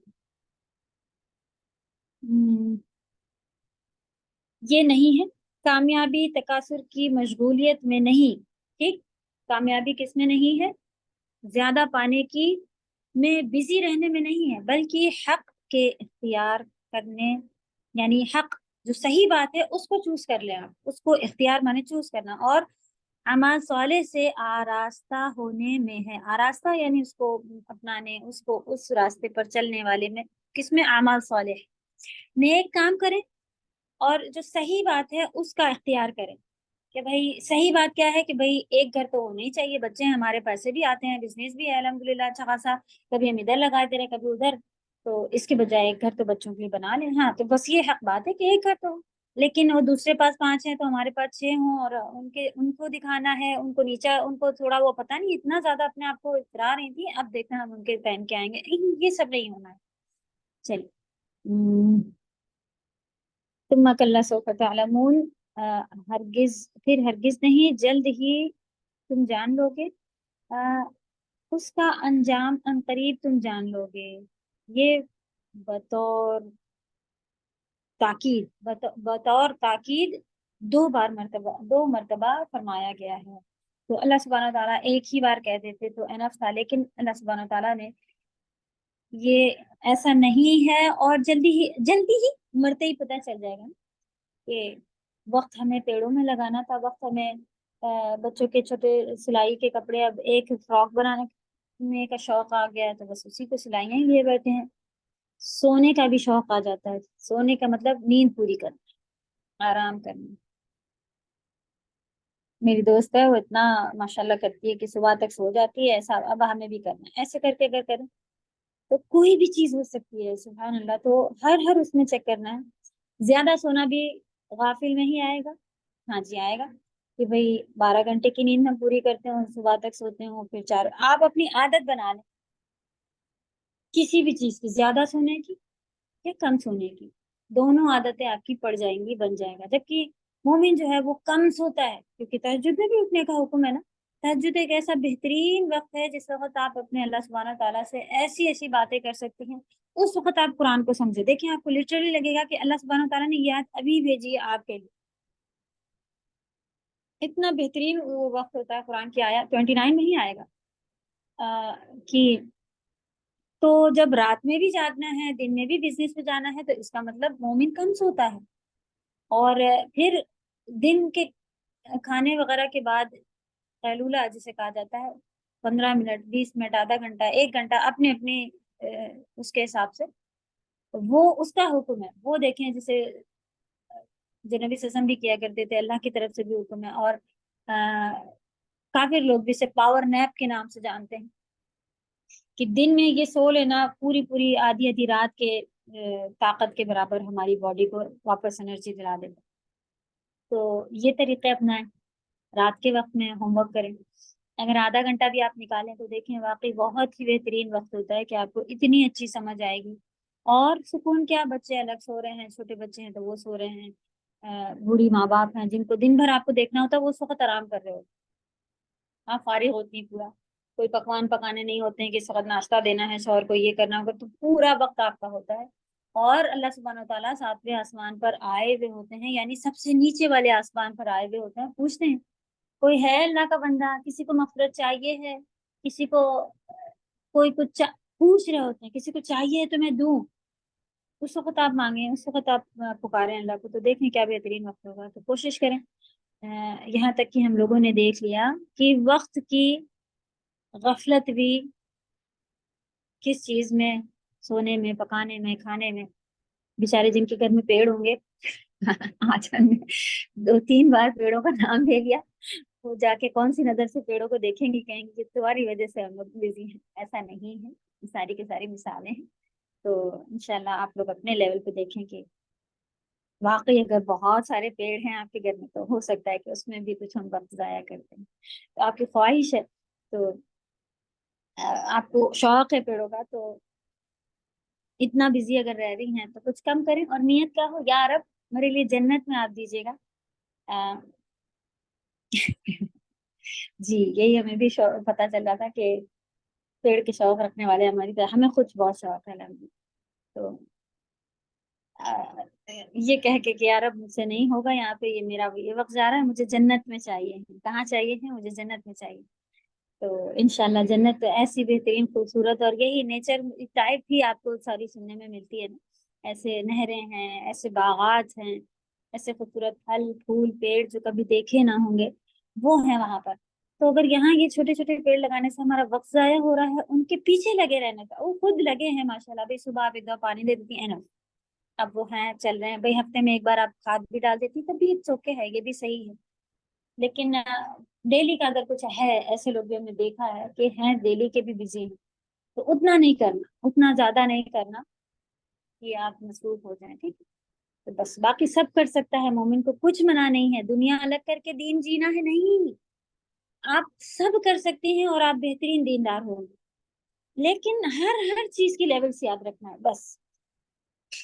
یہ نہیں ہے, کامیابی تکاثر کی مشغولیت میں نہیں, ٹھیک, کامیابی کس میں نہیں ہے, زیادہ پانے کی میں بزی رہنے میں نہیں ہے, بلکہ حق کے اختیار کرنے, یعنی حق جو صحیح بات ہے اس کو چوز کر لیں آپ, اس کو اختیار مانے چوز کرنا, اور اعمال صالح سے آراستہ ہونے میں ہے. آراستہ یعنی اس کو اپنانے, اس کو اس راستے پر چلنے والے میں, کس میں, اعمال صالح, نیک کام کریں اور جو صحیح بات ہے اس کا اختیار کریں. کہ بھائی صحیح بات کیا ہے کہ بھائی ایک گھر تو ہونا ہی چاہیے, بچے ہیں ہمارے, پیسے بھی آتے ہیں, بزنس بھی ہے الحمدللہ اچھا خاصا, کبھی ہم ادھر لگاتے رہے کبھی ادھر, تو اس کے بجائے ایک گھر تو بچوں کے لیے بنا لیں. ہاں تو بس یہ حق بات ہے کہ ایک گھر تو, لیکن وہ دوسرے پاس 5 ہیں تو ہمارے پاس 6 ہوں, اور ان کو دکھانا ہے, ان کو نیچا, ان کو تھوڑا وہ پتہ نہیں اتنا زیادہ اپنے آپ کو اترا رہی تھی, اب دیکھنا ہم ان کے پہن کے آئیں گے, یہ سب نہیں ہونا ہے. چلیے, ثم کلا سوف تعلمون, ہرگز پھر ہرگز نہیں جلد ہی تم جان لو گے, اس کا انجام ان قریب تم جان لو گے. یہ بطور تاکید, بطور تاکید 2 مرتبہ فرمایا گیا ہے. تو اللہ سبحانہ تعالیٰ ایک ہی بار کہہ دیتے تو انف تھا, لیکن اللہ سبحانہ تعالیٰ نے یہ ایسا نہیں ہے, اور جلدی ہی مرتے ہی پتہ چل جائے گا کہ وقت ہمیں پیڑوں میں لگانا تھا, وقت ہمیں بچوں کے چھوٹے سلائی کے کپڑے, اب ایک فراک بنانے میں کا شوق آ گیا ہے تو بس اسی کو سلائیاں ہی لیے بیٹھے ہیں. سونے کا بھی شوق آ جاتا ہے, سونے کا مطلب نیند پوری کرنا, آرام کرنا. میری دوست ہے, وہ اتنا ماشاءاللہ کرتی ہے کہ صبح تک سو جاتی ہے, ایسا اب ہمیں بھی کرنا ہے, ایسے کر کے اگر کریں تو کوئی بھی چیز ہو سکتی ہے, سبحان اللہ. تو ہر اس میں چیک کرنا ہے. زیادہ سونا بھی غافل میں ہی آئے گا, ہاں جی آئے گا, کہ بھئی 12 گھنٹے کی نیند ہم پوری کرتے ہوں, صبح تک سوتے ہوں, پھر 4. آپ اپنی عادت بنا لیں کسی بھی چیز کی, زیادہ سونے کی یا کم سونے کی, دونوں عادتیں آپ کی پڑ جائیں گی, بن جائے گا. جبکہ مومن جو ہے وہ کم سوتا ہے, کیونکہ تہجد میں بھی اٹھنے کا حکم ہے نا. تہجد ایک ایسا بہترین وقت ہے جس وقت آپ اپنے اللہ سبحانہ تعالیٰ سے ایسی ایسی باتیں کر سکتی ہیں. اس وقت آپ قرآن کو سمجھے, دیکھیں آپ کو لٹرلی لگے گا کہ اللہ سبحانہ تعالیٰ نے یہ آیت ابھی بھیجی ہے آپ کے لیے. اتنا بہترین وہ وقت ہوتا ہے. قرآن کی آیت 29 میں ہی آئے گا کہ تو جب رات میں بھی جاگنا ہے, دن میں بھی بزنس پہ جانا ہے, تو اس کا مطلب مومن کم سوتا ہے. اور پھر دن کے کھانے وغیرہ کے بعد قیلولہ جسے کہا جاتا ہے، 15 منٹ، 20 منٹ، آدھا گھنٹہ، 1 گھنٹہ، اپنے اپنے اس کے حساب سے وہ اس کا حکم ہے، وہ دیکھیں جسے جو نبی صلی اللہ علیہ وسلم بھی کیا کرتے تھے، اللہ کی طرف سے بھی حکم ہے، اور کافر لوگ بھی اسے پاور نیپ کے نام سے جانتے ہیں کہ دن میں یہ سو لینا پوری پوری آدھی آدھی رات کے طاقت کے برابر ہماری باڈی کو واپس انرجی دلا دیتا. تو یہ طریقے اپنائیں، رات کے وقت میں ہوم ورک کریں. اگر آدھا گھنٹہ بھی آپ نکالیں تو دیکھیں واقعی بہت ہی بہترین وقت ہوتا ہے کہ آپ کو اتنی اچھی سمجھ آئے گی. اور سکون کیا، بچے الگ سو رہے ہیں، چھوٹے بچے ہیں تو وہ سو رہے ہیں، بوڑھی ماں باپ ہیں جن کو دن بھر آپ کو دیکھنا ہوتا ہے وہ اس وقت آرام کر رہے ہوتے ہیں، آپ فارغ ہوتی ہیں پورا، کوئی پکوان پکانے نہیں ہوتے ہیں کہ اس وقت ناشتہ دینا ہے شوہر کو، یہ کرنا ہوگا، تو پورا وقت آپ کا ہوتا ہے. اور اللہ سبحانہ وتعالیٰ 7ویں آسمان پر آئے ہوئے ہوتے ہیں، یعنی سب سے نیچے والے آسمان پر آئے ہوئے ہوتے ہیں، پوچھتے ہیں کوئی ہے اللہ کا بندہ، کسی کو مغفرت چاہیے ہے، کسی کو کوئی کچھ پوچھ رہے ہوتے ہیں، کسی کو چاہیے تو میں دوں. اس وقت آپ مانگیں، اس وقت آپ پکاریں اللہ کو، تو دیکھیں کیا بہترین وقت ہوگا. تو کوشش کریں. یہاں تک کہ ہم لوگوں نے دیکھ لیا کہ وقت کی غفلت بھی کس چیز میں، سونے میں، پکانے میں، کھانے میں. بیچارے جن کے گھر میں پیڑ ہوں گے آج ہم نے 2-3 بار پیڑوں کا نام لے لیا، وہ جا کے کون سی نظر سے پیڑوں کو دیکھیں گے، کہیں گے کہ تمہاری وجہ سے ہم لوگ بزی ہیں. ایسا نہیں ہے، یہ ساری کی ساری مثالیں ہیں. تو انشاءاللہ آپ لوگ اپنے لیول پہ دیکھیں کہ واقعی اگر بہت سارے پیڑ ہیں آپ کے گھر میں تو ہو سکتا ہے کہ اس میں بھی کچھ ہم وقت ضائع کرتے ہیں. تو آپ کی خواہش ہے، تو آپ کو شوق ہے پیڑوں کا، تو اتنا بزی اگر رہ رہی ہیں تو کچھ کم کریں. اور نیت کیا ہو، یا رب میرے لیے جنت میں آپ دیجیے گا. جی یہی ہمیں بھی پتا چل رہا تھا کہ پیڑ کے شوق رکھنے والے ہماری طرح، ہمیں خود بہت شوق ہے الحمدللہ. تو یہ کہہ کے کہ یار اب مجھ سے نہیں ہوگا یہاں پہ، یہ میرا یہ وقت جا رہا ہے، مجھے جنت میں چاہیے. کہاں چاہیے ہے مجھے؟ جنت میں چاہیے. تو انشاءاللہ جنت ایسی بہترین خوبصورت، اور یہی نیچر ٹائپ بھی آپ کو ساری سننے میں ملتی ہے نا. ایسے نہریں ہیں، ایسے باغات ہیں، ایسے خوبصورت پھل پھول پیڑ جو کبھی دیکھے نہ ہوں گے وہ ہیں وہاں پر. تو اگر یہاں یہ چھوٹے چھوٹے پیڑ لگانے سے ہمارا وقت ضائع ہو رہا ہے، ان کے پیچھے لگے رہنے کا، وہ خود لگے ہیں ماشاءاللہ. بھائی صبح آپ ایک دفعہ پانی دے دیتی ہیں نا، اب وہ ہیں چل رہے ہیں. بھائی ہفتے میں ایک بار آپ کھاد بھی ڈال دیتی تب بھی اوکے ہے، یہ بھی صحیح ہے. لیکن ڈیلی کا اگر کچھ ہے، ایسے لوگ بھی ہم نے دیکھا ہے کہ ہیں ڈیلی کے بھی بزی ہیں، تو اتنا نہیں کرنا، اتنا زیادہ نہیں کرنا کہ آپ مصروف ہو جائیں. ٹھیک ہے، تو بس باقی سب کر سکتا ہے، مومن کو کچھ منع نہیں ہے. دنیا الگ کر کے دین جینا ہے نہیں، آپ سب کر سکتے ہیں اور آپ بہترین دیندار ہوں گے. لیکن ہر چیز کی لیول سے یاد رکھنا ہے بس.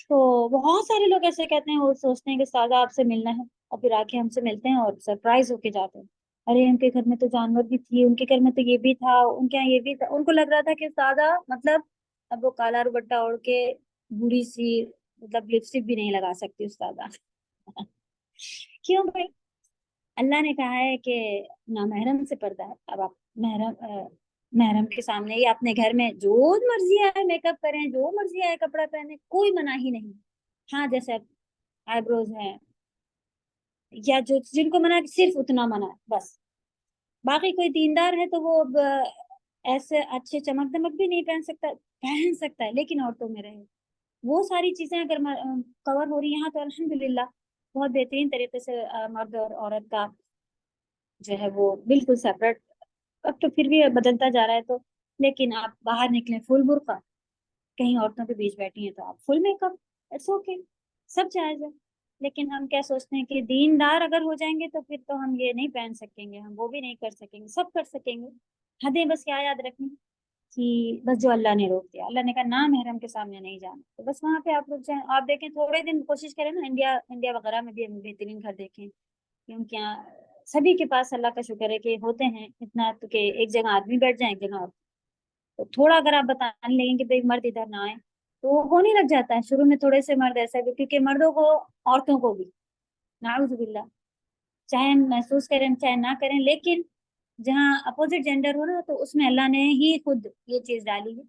تو بہت سارے لوگ ایسے کہتے ہیں، وہ سوچتے ہیں کہ سادہ آپ سے ملنا ہے، اور پھر آ کے ہم سے ملتے ہیں اور سرپرائز ہو کے جاتے ہیں. ارے ان کے گھر میں تو جانور بھی تھی، ان کے گھر میں تو یہ بھی تھا، ان کے یہاں یہ بھی تھا. ان کو لگ رہا تھا کہ سادہ مطلب اب وہ کالا دوپٹہ اوڑھ کے بوڑھی سی مطلب لپسٹک بھی نہیں لگا سکتی استاذہ. کیوں بھائی؟ اللہ نے کہا ہے کہ نامحرم سے پردہ ہے. اب آپ محرم کے سامنے یا اپنے گھر میں جو مرضی آئے میک اپ کریں، جو مرضی آئے کپڑا پہنے، کوئی منع ہی نہیں. ہاں جیسے آئی بروز ہیں یا جو جن کو منع صرف اتنا منع ہے بس. باقی کوئی دیندار ہے تو وہ اب ایسے اچھے چمک دمک بھی نہیں پہن سکتا ہے، لیکن عورتوں میں رہے وہ ساری چیزیں اگر کور ہو رہی ہیں تو الحمدللہ بہت بہترین طریقے سے مرد اور عورت کا جو ہے وہ بالکل سیپریٹ. اب تو پھر بھی بدلتا جا رہا ہے تو، لیکن آپ باہر نکلیں فل برقع، کہیں عورتوں کے بیچ بیٹھی ہیں تو آپ فل میک اپ، اٹس اوکے، سب جائز ہے. لیکن ہم کیا سوچتے ہیں کہ دیندار اگر ہو جائیں گے تو پھر تو ہم یہ نہیں پہن سکیں گے، ہم وہ بھی نہیں کر سکیں گے، سب کر سکیں گے. حدیں بس کیا یاد رکھنی کہ بس جو اللہ نے روک دیا، اللہ نے کہا نام محرم کے سامنے نہیں جانا، تو بس وہاں پہ آپ رک جائیں. آپ دیکھیں تھوڑے دن کوشش کریں نا، انڈیا وغیرہ میں بھی ہم بہترین گھر دیکھیں، کیونکہ یہاں سبھی کے پاس اللہ کا شکر ہے کہ ہوتے ہیں اتنا تو کہ ایک جگہ آدمی بیٹھ جائیں، ایک جگہ اور. تو تھوڑا اگر آپ بتانے لگیں کہ بھائی مرد ادھر نہ آئے تو وہ ہونے لگ جاتا ہے. شروع میں تھوڑے سے مرد ایسا بھی، کیونکہ مردوں کو عورتوں کو بھی نعوذ باللہ چاہے ہم محسوس کریں چاہے نہ کریں، لیکن جہاں اپوزٹ جینڈر ہو نا تو اس میں اللہ نے ہی خود یہ چیز ڈالی ہے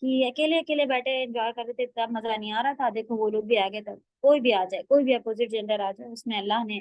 کہ اکیلے اکیلے بیٹھے انجوائے کر رہے تھے تب مزہ نہیں آ رہا تھا، دیکھو وہ لوگ بھی آ گئے، تب کوئی بھی آ جائے، کوئی بھی اپوزٹ جینڈر آ جائے، اس میں اللہ نے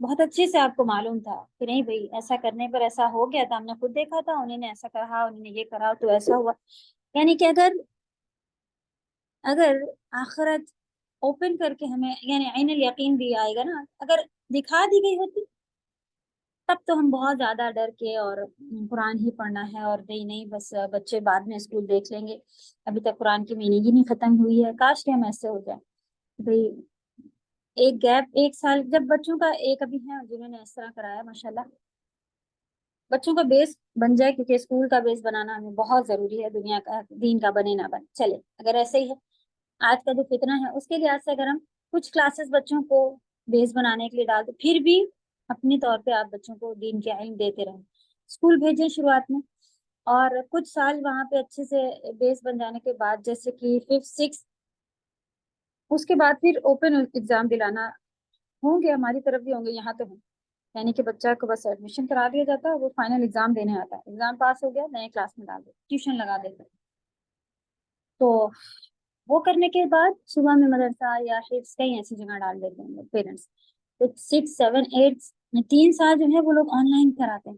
بہت اچھے سے آپ کو معلوم تھا کہ نہیں بھائی ایسا کرنے پر ایسا ہو گیا تھا، ہم نے خود دیکھا تھا، انہوں نے ایسا کہا، انہوں نے یہ کرا تو ایسا ہوا. یعنی کہ اگر آخرت اوپن کر کے ہمیں یعنی عین الیقین بھی آئے گا نا، اگر دکھا دی گئی ہوتی تب تو ہم بہت زیادہ ڈر کے اور قرآن ہی پڑھنا ہے اور نہیں بس بچے بعد میں اسکول دیکھ لیں گے، ابھی تک قرآن کی میننگ ہی نہیں ختم ہوئی ہے. کاش کہ ہم ایسے ہو جائیں بھائی. ایک گیپ 1 سال جب بچوں کا ایک ابھی ہے جنہوں نے اس طرح کرایا ماشاءاللہ، بچوں کا بیس بن جائے، کیونکہ اسکول کا بیس بنانا ہمیں بہت ضروری ہے، دنیا کا دین کا بنے نہ بنے چلے. اگر ایسے ہی ہے آج کا جو فتنہ ہے اس کے لحاظ سے اگر ہم کچھ کلاسز بچوں کو بیس بنانے کے لیے ڈال دیں، پھر بھی اپنے طور پہ آپ بچوں کو دین کے علم دیتے رہیں، اسکول بھیجیں شروعات میں، اور کچھ سال وہاں پہ اچھے سے بیس بن جانے کے بعد جیسے کہ 5th 6th اس کے بعد پھر اوپن ایگزام دلانا. ہوں گے ہماری طرف بھی ہوں گے، یہاں تو ہوں. یعنی کہ بچہ کو بس ایڈمیشن کرا دیا جاتا ہے، وہ فائنل ایگزام دینے آتا ہے، ایگزام پاس ہو گیا نئے کلاس میں ڈال دے، ٹیوشن لگا دیتے. تو وہ کرنے کے بعد صبح میں مدرسہ یا حفظ کہیں ایسی جگہ ڈال دیتے ہیں پیرنٹس. تو 6 7 8 3 سال جو ہے وہ لوگ آن لائن کراتے ہیں.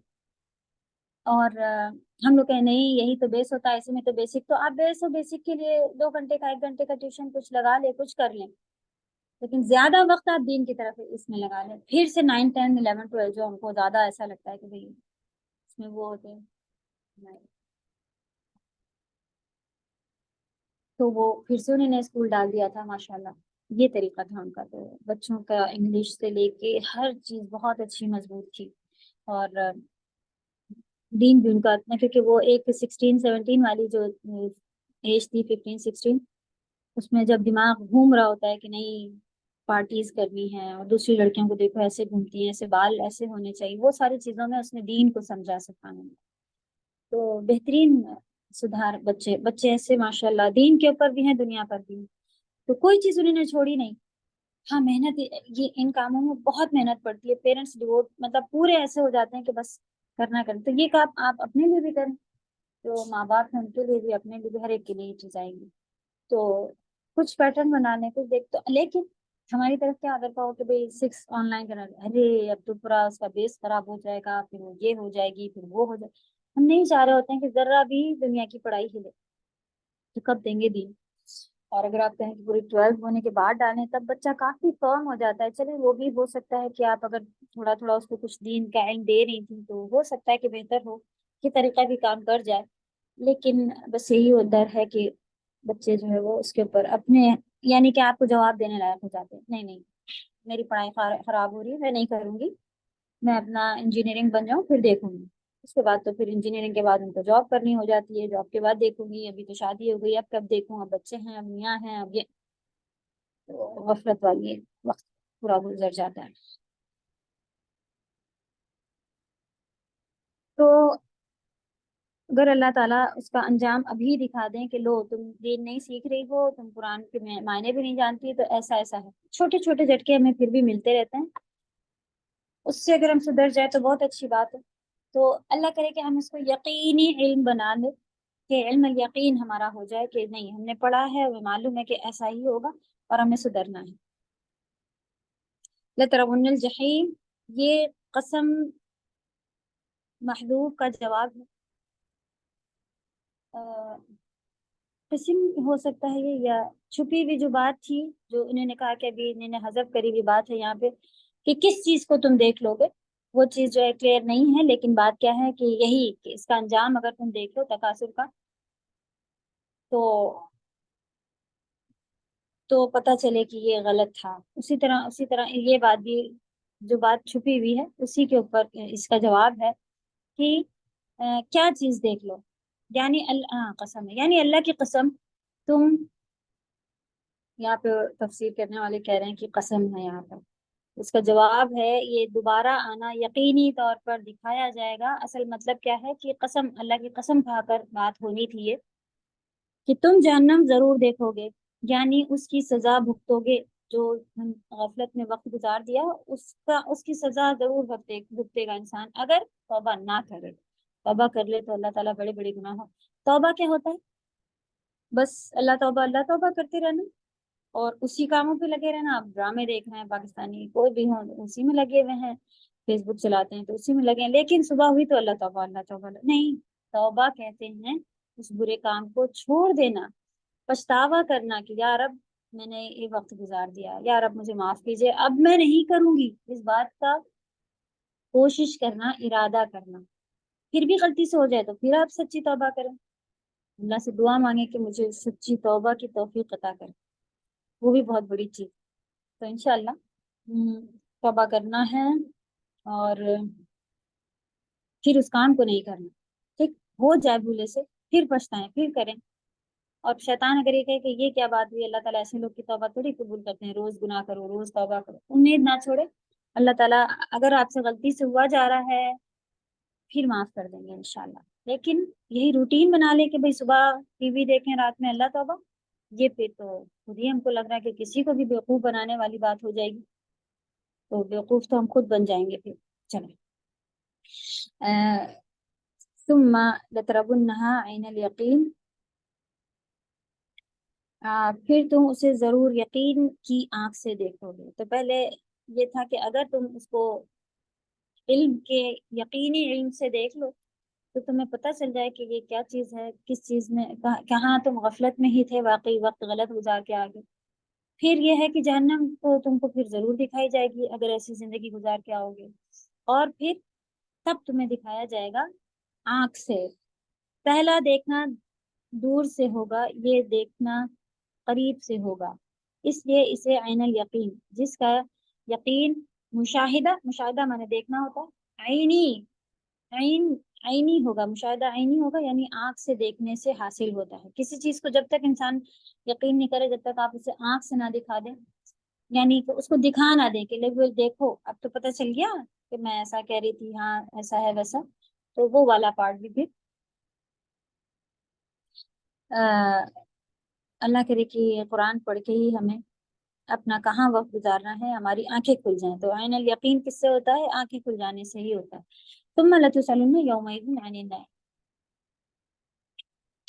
اور ہم لوگ کہیں نہیں یہی تو بیس ہوتا ہے، اسی میں تو بیسک، تو آپ بیس ہو بیسک کے لیے 2 گھنٹے کا 1 گھنٹے کا ٹیوشن کچھ لگا لیں، کچھ کر لیں، لیکن زیادہ وقت آپ دین کی طرف اس میں لگا لیں. پھر سے 9 10 11 12 جو ہم کو زیادہ ایسا لگتا ہے کہ بھائی اس میں وہ ہوتے ہیں، تو وہ پھر سے انہوں نے اسکول ڈال دیا تھا ماشاءاللہ. یہ طریقہ تھا ان کا. تو بچوں کا انگلش سے لے کے ہر چیز بہت اچھی مضبوط تھی، اور دین بھی ان کا اتنا، کیونکہ وہ ایک 16 17 والی جو ایج تھی 15 16، اس میں جب دماغ گھوم رہا ہوتا ہے کہ نہیں پارٹیز کرنی ہے اور دوسری لڑکیوں کو دیکھو ایسے گھومتی ہیں، ایسے بال ایسے ہونے چاہیے، وہ ساری چیزوں میں اس نے دین کو سمجھا سکھانے میں. تو بہترین سدھار بچے بچے ایسے ماشاءاللہ دین کے اوپر بھی ہیں دنیا پر بھی ہیں. تو کوئی چیز انہوں نے چھوڑی نہیں. ہاں محنت یہ ان کاموں میں بہت محنت پڑتی ہے، پیرنٹس ڈیوٹ مطلب پورے ایسے ہو جاتے ہیں کہ بس کرنا کریں. تو یہ کام آپ اپنے لیے بھی کریں، جو ماں باپ ہیں ان کے لیے بھی، اپنے لیے بھی، ہر ایک کے لیے یہ چیز آئے گی. تو کچھ پیٹرن بنانے کو دیکھ تو، لیکن ہماری طرف کیا اگر کہو کہ بھائی 6 آن لائن کرنا، ارے اب تو پورا اس کا بیس خراب ہو جائے گا، پھر وہ یہ ہو جائے گی، پھر وہ ہو جائے. ہم نہیں چاہ رہے ہوتے ہیں کہ ذرا بھی دنیا کی پڑھائی ہلے، تو کب دیں گے دین. اور اگر آپ کہیں کہ پوری 12 ہونے کے بعد ڈالیں تب بچہ کافی فرم ہو جاتا ہے. چلے وہ بھی ہو سکتا ہے کہ آپ اگر تھوڑا تھوڑا اس کو کچھ دین کا علم دے رہی تھی تو ہو سکتا ہے کہ بہتر ہو، یہ طریقہ بھی کام کر جائے. لیکن بس یہی ڈر ہے کہ بچے جو ہے وہ اس کے اوپر اپنے یعنی کہ آپ کو جواب دینے لائق ہو جاتے ہیں، نہیں میری پڑھائی خراب ہو رہی ہے، میں نہیں کروں گی، میں اپنا انجینئرنگ بن جاؤں پھر دیکھوں گی. اس کے بعد تو پھر انجینئرنگ کے بعد ان کو جاب کرنی ہو جاتی ہے، جاب کے بعد دیکھوں گی، ابھی تو شادی ہو گئی اب کب دیکھوں، اب بچے ہیں، اب میاں ہیں، اب یہ تو غفلت والی وقت پورا گزر جاتا ہے. تو اگر اللہ تعالیٰ اس کا انجام ابھی دکھا دیں کہ لو تم دین نہیں سیکھ رہی ہو، تم قرآن کے معنی بھی نہیں جانتی، تو ایسا ایسا ہے، چھوٹے چھوٹے جھٹکے ہمیں پھر بھی ملتے رہتے ہیں، اس سے اگر ہم سدھر جائے تو بہت اچھی بات ہے. تو اللہ کرے کہ ہم اس کو یقینی علم بنا لیں، کہ علم الیقین ہمارا ہو جائے کہ نہیں ہم نے پڑھا ہے، ہمیں معلوم ہے کہ ایسا ہی ہوگا اور ہمیں سدھرنا ہے. لَتَرَوُنَّ الْجَحِيمَ، یہ قسم محذوف کا جواب ہے. قسم ہو سکتا ہے یہ، یا چھپی ہوئی جو بات تھی جو انہوں نے کہا کہ ابھی انہوں نے حذف کری ہوئی بات ہے یہاں پہ کہ کس چیز کو تم دیکھ لو گے، وہ چیز جو ہے کلیئر نہیں ہے. لیکن بات کیا ہے کہ یہی کہ اس کا انجام اگر تم دیکھ لو تکاثر کا، تو پتہ چلے کہ یہ غلط تھا. اسی طرح یہ بات بھی جو بات چھپی ہوئی ہے اسی کے اوپر اس کا جواب ہے کہ کیا چیز دیکھ لو، یعنی قسم ہے، یعنی اللہ کی قسم تم، یہاں پہ تفسیر کرنے والے کہہ رہے ہیں کہ قسم ہے یہاں پر. اس کا جواب ہے یہ دوبارہ آنا یقینی طور پر دکھایا جائے گا. اصل مطلب کیا ہے کہ قسم، اللہ کی قسم کھا کر بات ہونی تھی یہ کہ تم جہنم ضرور دیکھو گے، یعنی اس کی سزا بھگتو گے. جو غفلت میں وقت گزار دیا اس کی سزا ضرور بھگتے گا انسان اگر توبہ نہ کرے. توبہ کر لے تو اللہ تعالیٰ بڑے بڑے گناہوں. توبہ کیا ہوتا ہے؟ بس اللہ توبہ کرتے رہنا. اور اسی کاموں پہ لگے رہنا. آپ ڈرامے دیکھ رہے ہیں پاکستانی کوئی بھی ہوں اسی میں لگے ہوئے ہیں, فیس بک چلاتے ہیں تو اسی میں لگے ہیں, لیکن صبح ہوئی تو اللہ توبہ نہیں. توبہ کہتے ہیں اس برے کام کو چھوڑ دینا, پچھتاوا کرنا کہ یا رب میں نے یہ وقت گزار دیا, یا رب مجھے معاف کیجیے, اب میں نہیں کروں گی. اس بات کا کوشش کرنا, ارادہ کرنا. پھر بھی غلطی سے ہو جائے تو پھر آپ سچی توبہ کریں, اللہ سے دعا مانگے کہ مجھے سچی توبہ کی توفیق عطا کرے, وہ بھی بہت بڑی چیز. تو انشاءاللہ توبہ کرنا ہے اور پھر اس کام کو نہیں کرنا. ٹھیک ہو جائے بھولے سے پھر پچھتائیں پھر کریں. اور شیطان اگر یہ کہے کہ یہ کیا بات ہوئی, اللہ تعالیٰ ایسے لوگ کی توبہ تھوڑی قبول کرتے ہیں, روز گناہ کرو روز توبہ کرو, امید نہ چھوڑے. اللہ تعالیٰ اگر آپ سے غلطی سے ہوا جا رہا ہے پھر معاف کر دیں گے انشاءاللہ. لیکن یہی روٹین بنا لے کہ بھائی صبح ٹی وی دیکھیں رات میں اللہ توبہ, یہ پھر تو خود ہی ہم کو لگ رہا ہے کہ کسی کو بھی بیوقوف بنانے والی بات ہو جائے گی. تو بیوقوف تو ہم خود بن جائیں گے پھر. چلیں ثم لتربنها عین الیقین, پھر تم اسے ضرور یقین کی آنکھ سے دیکھو گے. تو پہلے یہ تھا کہ اگر تم اس کو علم کے یقینی علم سے دیکھ لو تو تمہیں پتہ چل جائے کہ یہ کیا چیز ہے, کس چیز میں کہاں تم غفلت میں ہی تھے, واقعی وقت غلط گزار کے آگے. پھر یہ ہے کہ جہنم تو تم کو پھر ضرور دکھائی جائے گی اگر ایسی زندگی گزار کے آؤ گے, اور پھر تب تمہیں دکھایا جائے گا آنکھ سے. پہلا دیکھنا دور سے ہوگا, یہ دیکھنا قریب سے ہوگا, اس لیے اسے عین الیقین, جس کا یقین مشاہدہ مانے دیکھنا ہوتا ہے, عینی ہوگا, مشاہدہ عینی ہوگا, یعنی آنکھ سے دیکھنے سے حاصل ہوتا ہے. کسی چیز کو جب تک انسان یقین نہیں کرے, جب تک آپ اسے آنکھ سے نہ دکھا دیں, یعنی کہ اس کو دکھا نہ دیں کہ دیکھو اب تو پتہ چل گیا کہ میں ایسا کہہ رہی تھی, ہاں ایسا ہے ویسا, تو وہ والا پارٹ بھی پھر اللہ کرے کہ قرآن پڑھ کے ہی ہمیں اپنا کہاں وقت گزارنا ہے, ہماری آنکھیں کھل جائیں. تو عین الیقین کس سے ہوتا ہے, آنکھیں کھل جانے سے ہی ہوتا ہے. ثم لتسألن یومئذ عن النعیم,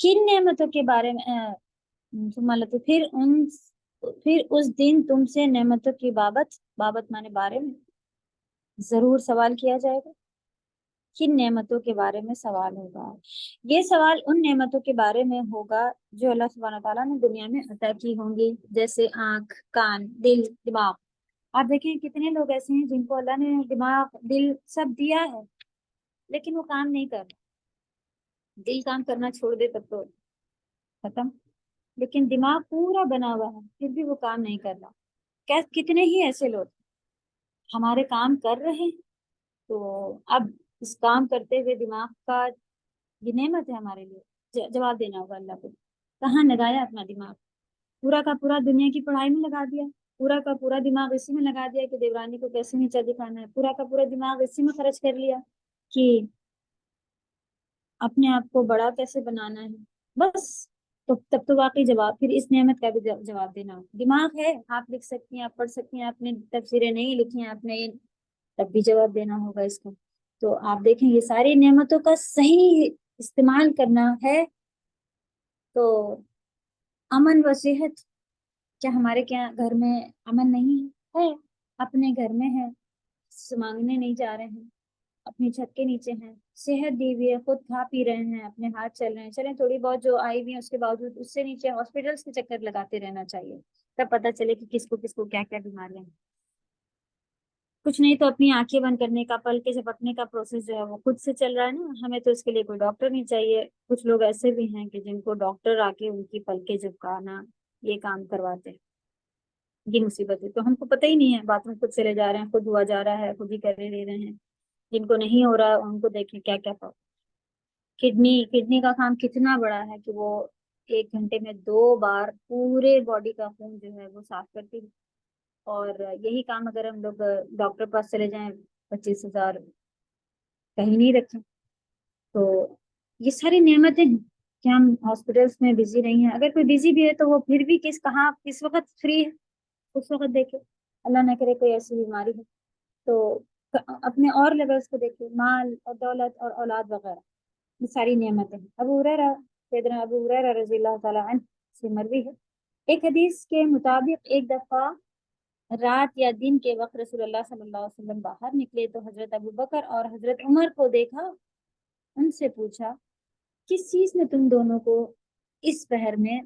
کن نعمتوں کے بارے میں ثم پھر اس دن تم سے نعمتوں کی بابت مانے بارے میں ضرور سوال کیا جائے گا. کن نعمتوں کے بارے میں سوال ہوگا, یہ سوال ان نعمتوں کے بارے میں ہوگا جو اللہ سبحانہ تعالیٰ نے دنیا میں عطا کی ہوں گی, جیسے آنکھ, کان, دل, دماغ. آپ دیکھیں کتنے لوگ ایسے ہیں جن کو اللہ نے دماغ, دل سب دیا ہے لیکن وہ کام نہیں کر رہا. دل کام کرنا چھوڑ دے تب تو ختم, لیکن دماغ پورا بنا ہوا ہے پھر بھی وہ کام نہیں کر رہا. کتنے ہی ایسے لوگ ہمارے کام کر رہے ہیں, تو اب اس کام کرتے ہوئے دماغ کا یہ نعمت ہے ہمارے لیے, جواب دینا ہوگا اللہ کو. کہاں لگایا اپنا دماغ, پورا کا پورا دنیا کی پڑھائی میں لگا دیا, پورا کا پورا دماغ اسی میں لگا دیا کہ دیورانی کو کیسے نیچا دکھانا ہے, پورا کا پورا دماغ اسی میں خرچ کر لیا کہ اپنے آپ کو بڑا کیسے بنانا ہے بس. تو تب تو واقعی جواب پھر اس نعمت کا بھی جواب دینا ہوگا. دماغ ہے, آپ لکھ سکتی ہیں, آپ پڑھ سکتی ہیں, آپ نے تفسیریں نہیں لکھی ہیں آپ نے, تب بھی جواب دینا ہوگا اس کا. تو آپ دیکھیں یہ ساری نعمتوں کا صحیح استعمال کرنا ہے. تو امن و صحت, کیا ہمارے کیا گھر میں امن نہیں ہے؟ اپنے گھر میں ہے, مانگنے نہیں جا رہے ہیں, اپنی چھت کے نیچے ہیں, صحت دی ہوئی ہے, خود کھا پی رہے ہیں, اپنے ہاتھ چل رہے ہیں, چلیں تھوڑی بہت جو آئی ہوئی ہیں اس کے باوجود اس سے نیچے ہاسپٹلس کے چکر لگاتے رہنا چاہیے, تب پتہ چلے کہ کس کو کیا کیا بیماریاں ہیں. کچھ نہیں تو اپنی آنکھیں بند کرنے کا, پل کے جھپکنے کا پروسیس جو ہے وہ خود سے چل رہا ہے نا, ہمیں تو اس کے لیے کوئی ڈاکٹر نہیں چاہیے. کچھ لوگ ایسے بھی ہیں کہ جن کو ڈاکٹر آ کے ان کی پلکیں جھپکانا یہ کام کرواتے ہیں. یہ مصیبت ہے. تو ہم کو پتہ ہی نہیں ہے, باتھ روم خود چلے جا رہے ہیں, خود ہوا جا رہا ہے, خود ہی کر لے رہے ہیں. جن کو نہیں ہو رہا ان کو دیکھیں کیا کیا پاؤ. کڈنی کا کام کتنا بڑا ہے کہ وہ 1 گھنٹے میں 2 بار پورے باڈی کا خون جو ہے وہ صاف کرتی ہے. اور یہی کام اگر ہم لوگ ڈاکٹر پاس چلے جائیں 25,000 کہیں نہیں رکھیں. تو یہ ساری نعمتیں ہیں کہ ہم ہاسپٹلس میں بزی نہیں ہیں. اگر کوئی بزی بھی ہے تو وہ پھر بھی کس وقت فری ہے اس وقت دیکھے. اللہ نہ کرے کوئی ایسی بیماری ہے تو اپنے اور لیولس کو دیکھے, مال اور دولت اور اولاد وغیرہ, یہ ساری نعمتیں ہیں. سیدنا ابو ہریرہ رضی اللہ تعالیٰ عنہ سے مروی ہے ایک حدیث کے مطابق ایک دفعہ رات یا دن کے وقت رسول اللہ صلی اللہ علیہ وسلم باہر نکلے تو حضرت ابو بکر اور حضرت عمر کو دیکھا، ان سے پوچھا کس چیز نے تم دونوں کو اس پہر میں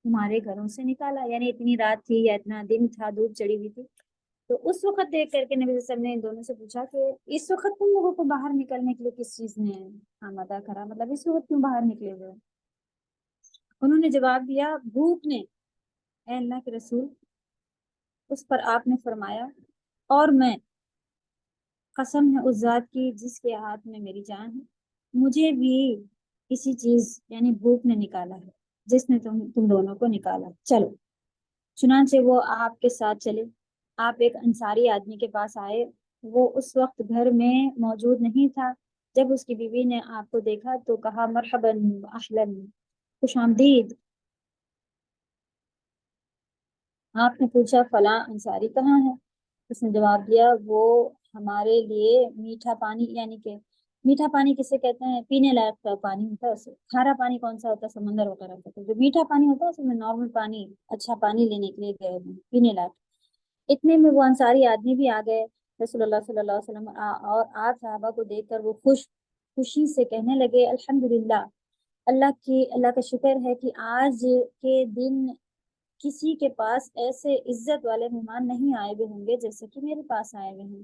تمہارے گھروں سے نکالا، یعنی اتنی رات تھی یا اتنا دن تھا، دھوپ چڑی ہوئی تھی. تو اس وقت دیکھ کر کے نبی صلی اللہ علیہ وسلم نے ان دونوں سے پوچھا کہ اس وقت تم لوگوں کو باہر نکلنے کے لیے کس چیز نے آمادہ کرا، مطلب اس وقت کیوں باہر نکلے ہوئے؟ انہوں نے جواب دیا بھوک نے، اے اللہ کے رسول. اس پر آپ نے فرمایا اور میں قسم ہے اس ذات کی جس کے ہاتھ میں میری جان ہے، مجھے بھی اسی چیز یعنی بھوک نے نکالا ہے جس نے تم دونوں کو نکالا. چلو. چنانچہ وہ آپ کے ساتھ چلے. آپ ایک انصاری آدمی کے پاس آئے، وہ اس وقت گھر میں موجود نہیں تھا. جب اس کی بیوی نے آپ کو دیکھا تو کہا مرحباً اہلاً، خوش آمدید. آپ نے پوچھا فلاں انصاری کہاں ہے؟ اس نے جواب دیا وہ ہمارے لیے میٹھا پانی، یعنی کہ میٹھا پانی کسے کہتے ہیں؟ پینے لائق کا پانی ہوتا ہے اسے. کھارا پانی کون سا ہوتا ہے؟ سمندر وغیرہ کا. جو میٹھا پانی ہوتا ہے اس میں نارمل پانی، اچھا پانی لینے کے لیے گئے ہیں پینے لائق. اتنے میں وہ انصاری آدمی بھی آ گئے. رسول اللہ صلی اللہ علیہ وسلم اور آپ صحابہ کو دیکھ کر وہ خوشی سے کہنے لگے الحمدللہ، اللہ کا شکر ہے کہ آج کے دن کسی کے پاس ایسے عزت والے مہمان نہیں آئے ہوئے ہوں گے جیسے کہ میرے پاس آئے ہوئے ہیں.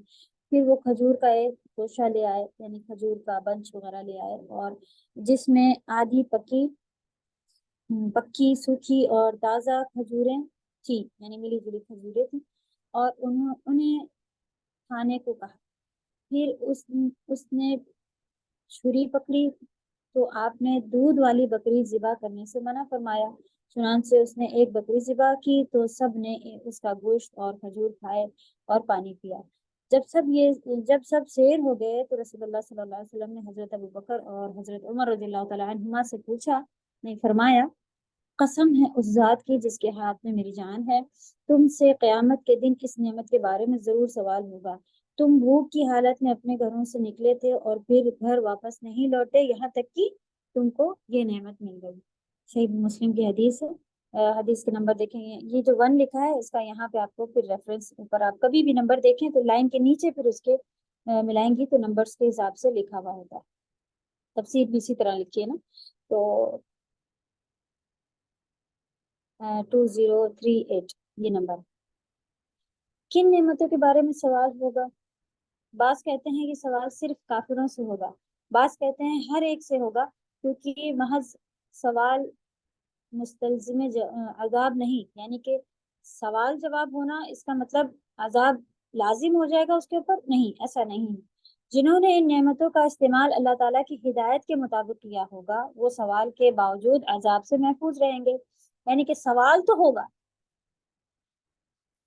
پھر وہ کھجور کا ایک گوشہ لے آئے، یعنی کھجور کا بنچ وغیرہ لے آئے، اور جس میں آدھی پکی سوکھی اور تازہ کھجوریں تھی، یعنی ملی جلی کھجوریں تھیں، اور انہیں کھانے کو کہا. پھر اس نے چھری پکڑی تو آپ نے دودھ والی بکری ذبح کرنے سے منع فرمایا. چنانچہ اس نے ایک بکری ذبح کی تو سب نے اس کا گوشت اور کھجور کھائے اور پانی پیا. جب سب سیر ہو گئے تو رسول اللہ صلی اللہ علیہ وسلم نے حضرت ابو بکر اور حضرت عمر رضی اللہ تعالیٰ عنہما سے پوچھا، نہیں فرمایا قسم ہے اس ذات کی جس کے ہاتھ میں میری جان ہے، تم سے قیامت کے دن اس نعمت کے بارے میں ضرور سوال ہوگا. تم بھوک کی حالت میں اپنے گھروں سے نکلے تھے اور پھر گھر واپس نہیں لوٹے یہاں تک کہ تم کو یہ نعمت مل گئی. صحیح مسلم کی حدیث ہے. حدیث کے نمبر دیکھیں گے، یہ جو 1 لکھا ہے اس کا یہاں پہ آپ کو پھر ریفرنس اوپر، آپ کبھی بھی نمبر دیکھیں تو لائن کے نیچے پھر اس کے ملائیں گی تو نمبرز کے حساب سے لکھا ہوا ہوتا ہے. تفسیر بھی اسی طرح لکھی ہے نا. تو 2038 یہ نمبر. کن نعمتوں کے بارے میں سوال ہوگا؟ بعض کہتے ہیں یہ سوال صرف کافروں سے ہوگا، بعض کہتے ہیں ہر ایک سے ہوگا، کیونکہ محض سوال مستلزم عذاب نہیں، یعنی کہ سوال جواب ہونا اس کا مطلب عذاب لازم ہو جائے گا اس کے اوپر، نہیں، ایسا نہیں. جنہوں نے ان نعمتوں کا استعمال اللہ تعالیٰ کی ہدایت کے مطابق کیا ہوگا وہ سوال کے باوجود عذاب سے محفوظ رہیں گے. یعنی کہ سوال تو ہوگا،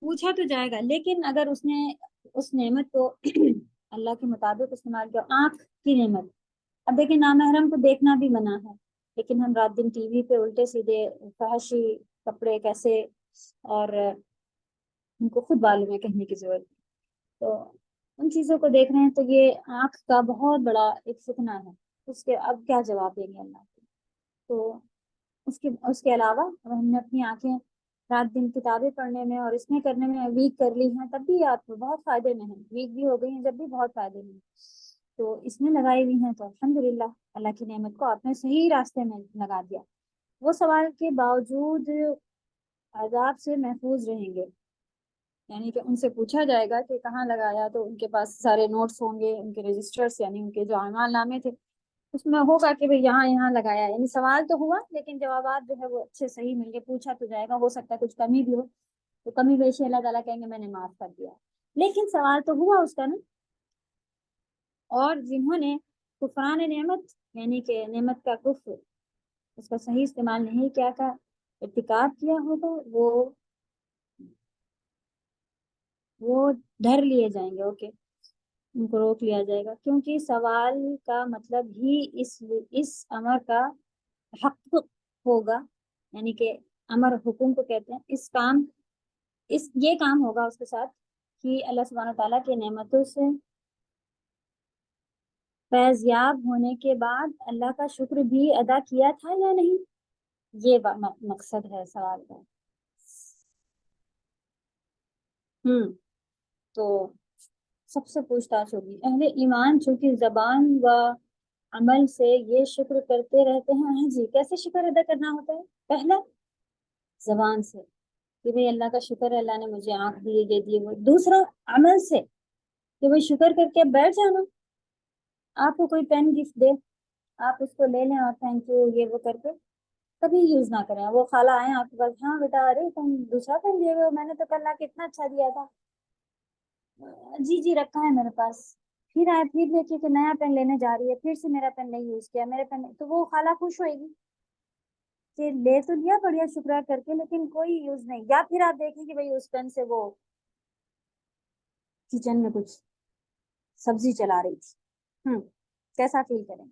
پوچھا تو جائے گا، لیکن اگر اس نے اس نعمت کو اللہ کے مطابق استعمال کیا. آنکھ کی نعمت، اب دیکھیں نامحرم کو دیکھنا بھی منع ہے، لیکن ہم رات دن ٹی وی پہ الٹے سیدھے فحشی کپڑے کیسے، اور ان کو خود معلوم ہے کہنے کی ضرورت، تو ان چیزوں کو دیکھ رہے ہیں تو یہ آنکھ کا بہت بڑا ایک فتنہ ہے. اس کے اب کیا جواب دیں گے اللہ کو؟ تو اس کے علاوہ ہم نے اپنی آنکھیں رات دن کتابیں پڑھنے میں اور اس میں کرنے میں ویک کر لی ہیں، تب بھی آپ بہت فائدے میں ہیں. ویک بھی ہو گئی ہیں جب بھی بہت فائدے میں ہیں، تو اس میں لگائی ہوئی ہیں تو الحمدللہ اللہ کی نعمت کو آپ نے صحیح راستے میں لگا دیا. وہ سوال کے باوجود عذاب سے محفوظ رہیں گے، یعنی کہ ان سے پوچھا جائے گا کہ کہاں لگایا تو ان کے پاس سارے نوٹس ہوں گے، ان کے رجسٹرز یعنی ان کے جو اعمال نامے تھے اس میں ہوگا کہ بھئی یہاں یہاں لگایا. یعنی سوال تو ہوا لیکن جوابات جو ہے وہ اچھے صحیح مل گئے. پوچھا تو جائے گا، ہو سکتا ہے کچھ کمی بھی ہو تو کمی بیشی اللہ تعالیٰ کہیں گے میں نے معاف کر دیا، لیکن سوال تو ہوا اس کا نا. اور جنہوں نے کفران نعمت یعنی کہ نعمت کا کفر، اس کا صحیح استعمال نہیں کیا کا ارتکاب کیا ہوگا وہ ڈر لیے جائیں گے. اوکے، ان کو روک لیا جائے گا، کیونکہ سوال کا مطلب ہی اس امر کا حق ہوگا، یعنی کہ امر حکم کو کہتے ہیں. یہ کام ہوگا اس کے ساتھ کہ اللہ سبحانہ تعالیٰ کے نعمتوں سے فیض یاب ہونے کے بعد اللہ کا شکر بھی ادا کیا تھا یا نہیں، یہ مقصد ہے سوال کا. تو سب سے پوچھ تاچھ ہوگی. اہل ایمان چونکہ زبان و عمل سے یہ شکر کرتے رہتے ہیں. ہاں جی, کیسے شکر ادا کرنا ہوتا ہے؟ پہلا زبان سے کہ بھئی اللہ کا شکر ہے, اللہ نے مجھے آنکھ دی, یہ دیے وہ. دوسرا عمل سے کہ بھئی شکر کر کے بیٹھ جانا. آپ کو کوئی پین گفٹ دے, آپ اس کو لے لیں اور تھینک یو یہ وہ کر کے کبھی یوز نہ کریں. وہ خالہ آئیں آپ کے پاس, ہاں بیٹا ارے تم دوسرا پین لیے ہوئے ہو, میں نے تو کل کتنا اچھا دیا تھا. جی جی رکھا ہے میرے پاس. پھر آئے پھر دیکھیے کہ نیا پین لینے جا رہی ہے, پھر سے میرا پین نہیں یوز کیا, میرے پین, تو وہ خالہ خوش ہوئے گی کہ لے تو لیا بڑھیا شکریہ کر کے لیکن کوئی یوز نہیں. یا پھر آپ دیکھیں کہ بھئی اس پین سے وہ کچن میں کچھ سبزی چلا رہی تھی, کیسا فیل کریں؟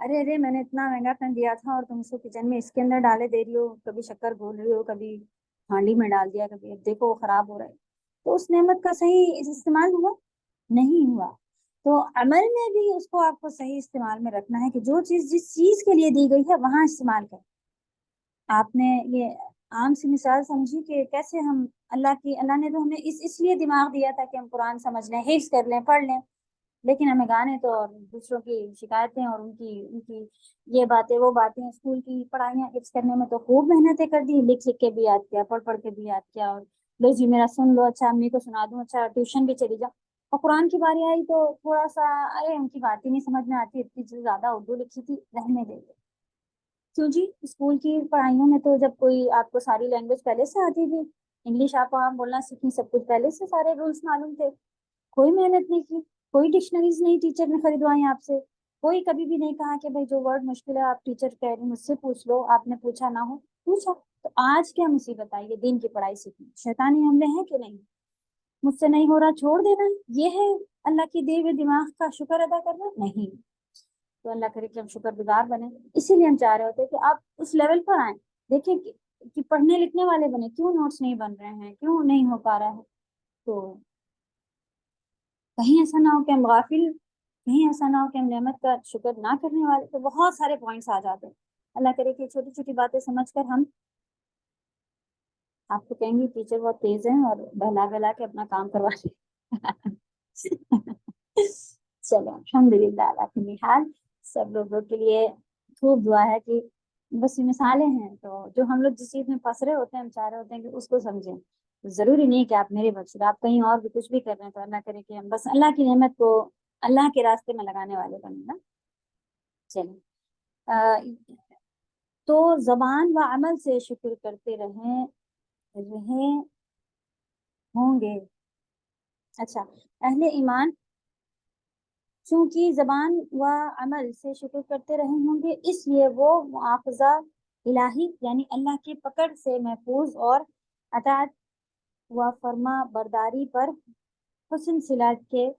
ارے میں نے اتنا مہنگا پین دیا تھا اور تم اس کو کچن میں اس کے اندر ڈالے دے رہی ہو, کبھی شکر گھول رہی ہو, کبھی ہانڈی میں ڈال دیا, کبھی اب دیکھو خراب ہو رہا ہے. تو اس نعمت کا صحیح استعمال ہوا نہیں ہوا. تو عمل میں بھی اس کو آپ کو صحیح استعمال میں رکھنا ہے کہ جو چیز جس چیز کے لیے دی گئی ہے وہاں استعمال کریں. آپ نے یہ عام سی مثال سمجھی کہ کیسے ہم اللہ نے تو ہمیں اس لیے دماغ دیا تھا کہ ہم قرآن سمجھ لیں, حفظ کر لیں, پڑھ لیں, لیکن ہمیں گانے تو اور دوسروں کی شکایتیں اور ان کی یہ باتیں وہ باتیں, اسکول کی پڑھائیاں حفظ کرنے میں تو خوب محنتیں کر دی, لکھ کے بھی یاد کیا, پڑھ کے بھی یاد کیا, اور لو جی میرا سن لو, اچھا امی کو سنا دوں, اچھا ٹیوشن بھی چلی جاؤ. اور قرآن کی باری آئی تو تھوڑا سا ارے ان کی بات ہی نہیں سمجھ میں آتی, اتنی زیادہ اردو لکھی تھی, رہنے دے. کیوں جی, اسکول کی پڑھائیوں میں تو جب کوئی آپ کو ساری لینگویج پہلے سے آتی تھی, انگلش آپ بولنا سیکھی, سب کچھ پہلے سے سارے رولس معلوم تھے, کوئی محنت نہیں کی, کوئی ڈکشنریز نہیں ٹیچر نے خریدوائی آپ سے, کوئی کبھی بھی نہیں کہا کہ بھائی جو ورڈ مشکل ہے آپ ٹیچر کہہ رہے مجھ سے پوچھ لو, آپ نے پوچھا نہ ہو پوچھا. تو آج کیا مصیبت آئی ہے دین کی پڑھائی سیکھنے, شیطانی حملے ہیں کہ نہیں؟ مجھ سے نہیں ہو رہا چھوڑ دینا, یہ ہے اللہ کی دیے ہوئے دماغ کا شکر ادا کرنا؟ نہیں. تو اللہ کرے کہ ہم شکر گزار بنے. اسی لیے ہم چاہ رہے ہوتے کہ آپ اس لیول پر آئیں, دیکھیں کہ پڑھنے لکھنے والے بنے, کیوں نوٹس نہیں بن رہے ہیں, کیوں نہیں ہو پا رہا ہے. تو کہیں ایسا نہ ہو کہ ہم غافل, کہیں ایسا نہ ہو کہ ہم نعمت کا شکر نہ کرنے والے. تو بہت سارے پوائنٹس آ جاتے ہیں. اللہ کرے کہ چھوٹی چھوٹی باتیں سمجھ کر ہم آپ کو کہیں گے ٹیچر بہت تیز ہیں اور بہلا کے اپنا کام کروا لیں. چلو الحمد للہ اللہ حال سب لوگوں کے لیے خوب دعا ہے کہ بس یہ مثالیں ہیں. تو جو ہم لوگ جس چیز میں پھنس رہے ہوتے ہیں, ہم چاہ رہے ہوتے ہیں کہ اس کو سمجھیں. ضروری نہیں کہ آپ میرے بخش, آپ کہیں اور بھی کچھ بھی کر رہے ہیں, تو اللہ کرے کہ ہم بس اللہ کی نعمت کو اللہ کے راستے میں لگانے والے بنے نا. چلیں, تو زبان و عمل سے شکر کرتے رہے ہوں گے. اچھا, اہل ایمان چونکہ زبان و عمل سے شکر کرتے رہے ہوں گے, اس لیے وہ مواخذہ الہی یعنی اللہ کی پکڑ سے محفوظ اور اطاعت و فرما برداری پر حسن صلہ کے,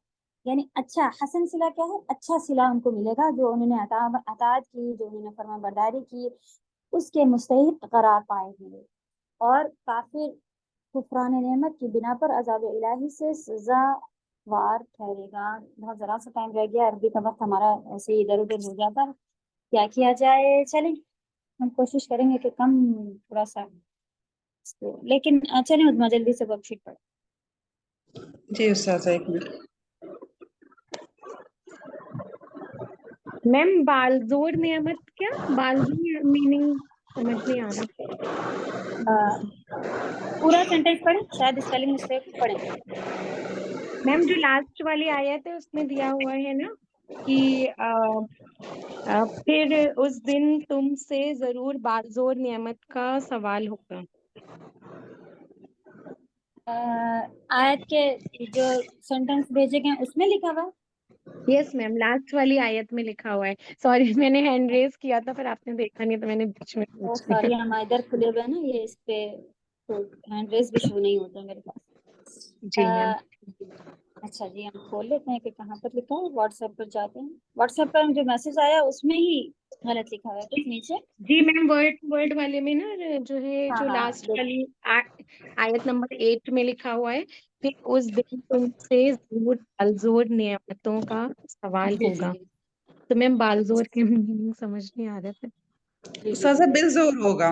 یعنی اچھا حسن صلہ کیا ہے, اچھا صلہ ان کو ملے گا جو انہوں نے اطاعت کی, جو انہوں نے فرما برداری کی, اس کے مستحق قرار پائیں گے. اور کافر کفران نعمت کی بنا پر عذاب الہی سے سزا وار ٹھہرے گا. بہت ذرا سا ٹائم رہ گیا, عربی کا وقت ہمارا ایسے ادھر ادھر ہو جاتا ہے, کیا کیا جائے. چلیں ہم کوشش کریں گے کہ کم تھوڑا سا, لیکن چلیں عظمیٰ جلدی سے ورک شیٹ پڑھ. جی استاذ ایک منٹ. میم بالزور نعمت, کیا بالزور میننگ سمجھ نہیں آ رہا. پورا سینٹینس پڑھیں, شاید اسپیلنگ مسٹیک پڑھیں. میم جو لاسٹ والی آیت ہے اس میں دیا ہوا ہے نا کہ پھر اس دن تم سے ضرور بالزور نعمت کا سوال ہوگا. آیت کے جو سینٹینس بھیجے گئے اس میں لکھا ہوا؟ یس میم, لاسٹ والی آیت میں لکھا ہوا ہے. سوری میں نے ہینڈ ریز کیا تھا پھر آپ نے دیکھا نہیں تو میں نے بیچ میں پوچھ لیا. سوری, ہم ادھر کھلے ہوئے ہیں نا, یہ اس پہ تو ہینڈ ریز بھی شو نہیں ہوتا میرے پاس. جی میم. اچھا جی, ہم کھول لیتے ہیں کہ کہاں پر لکھا ہے. واٹس ایپ پر جاتے ہیں, واٹس ایپ پر جو میسج آیا اس میں ہی غلط لکھا ہوا ہے کچھ نیچے. جی میم, ورڈ والے میں نا جو ہے ہاں جو ہاں لاسٹ والی آیت نمبر 8 میں لکھا ہوا ہے پھر اس دن تم سے ضرور بالزور نعمتوں کا سوال جی جی ہوگا. تو میم بالزور کی میننگ سمجھ نہیں آ رہا تھا. استاذ بالزور ہوگا.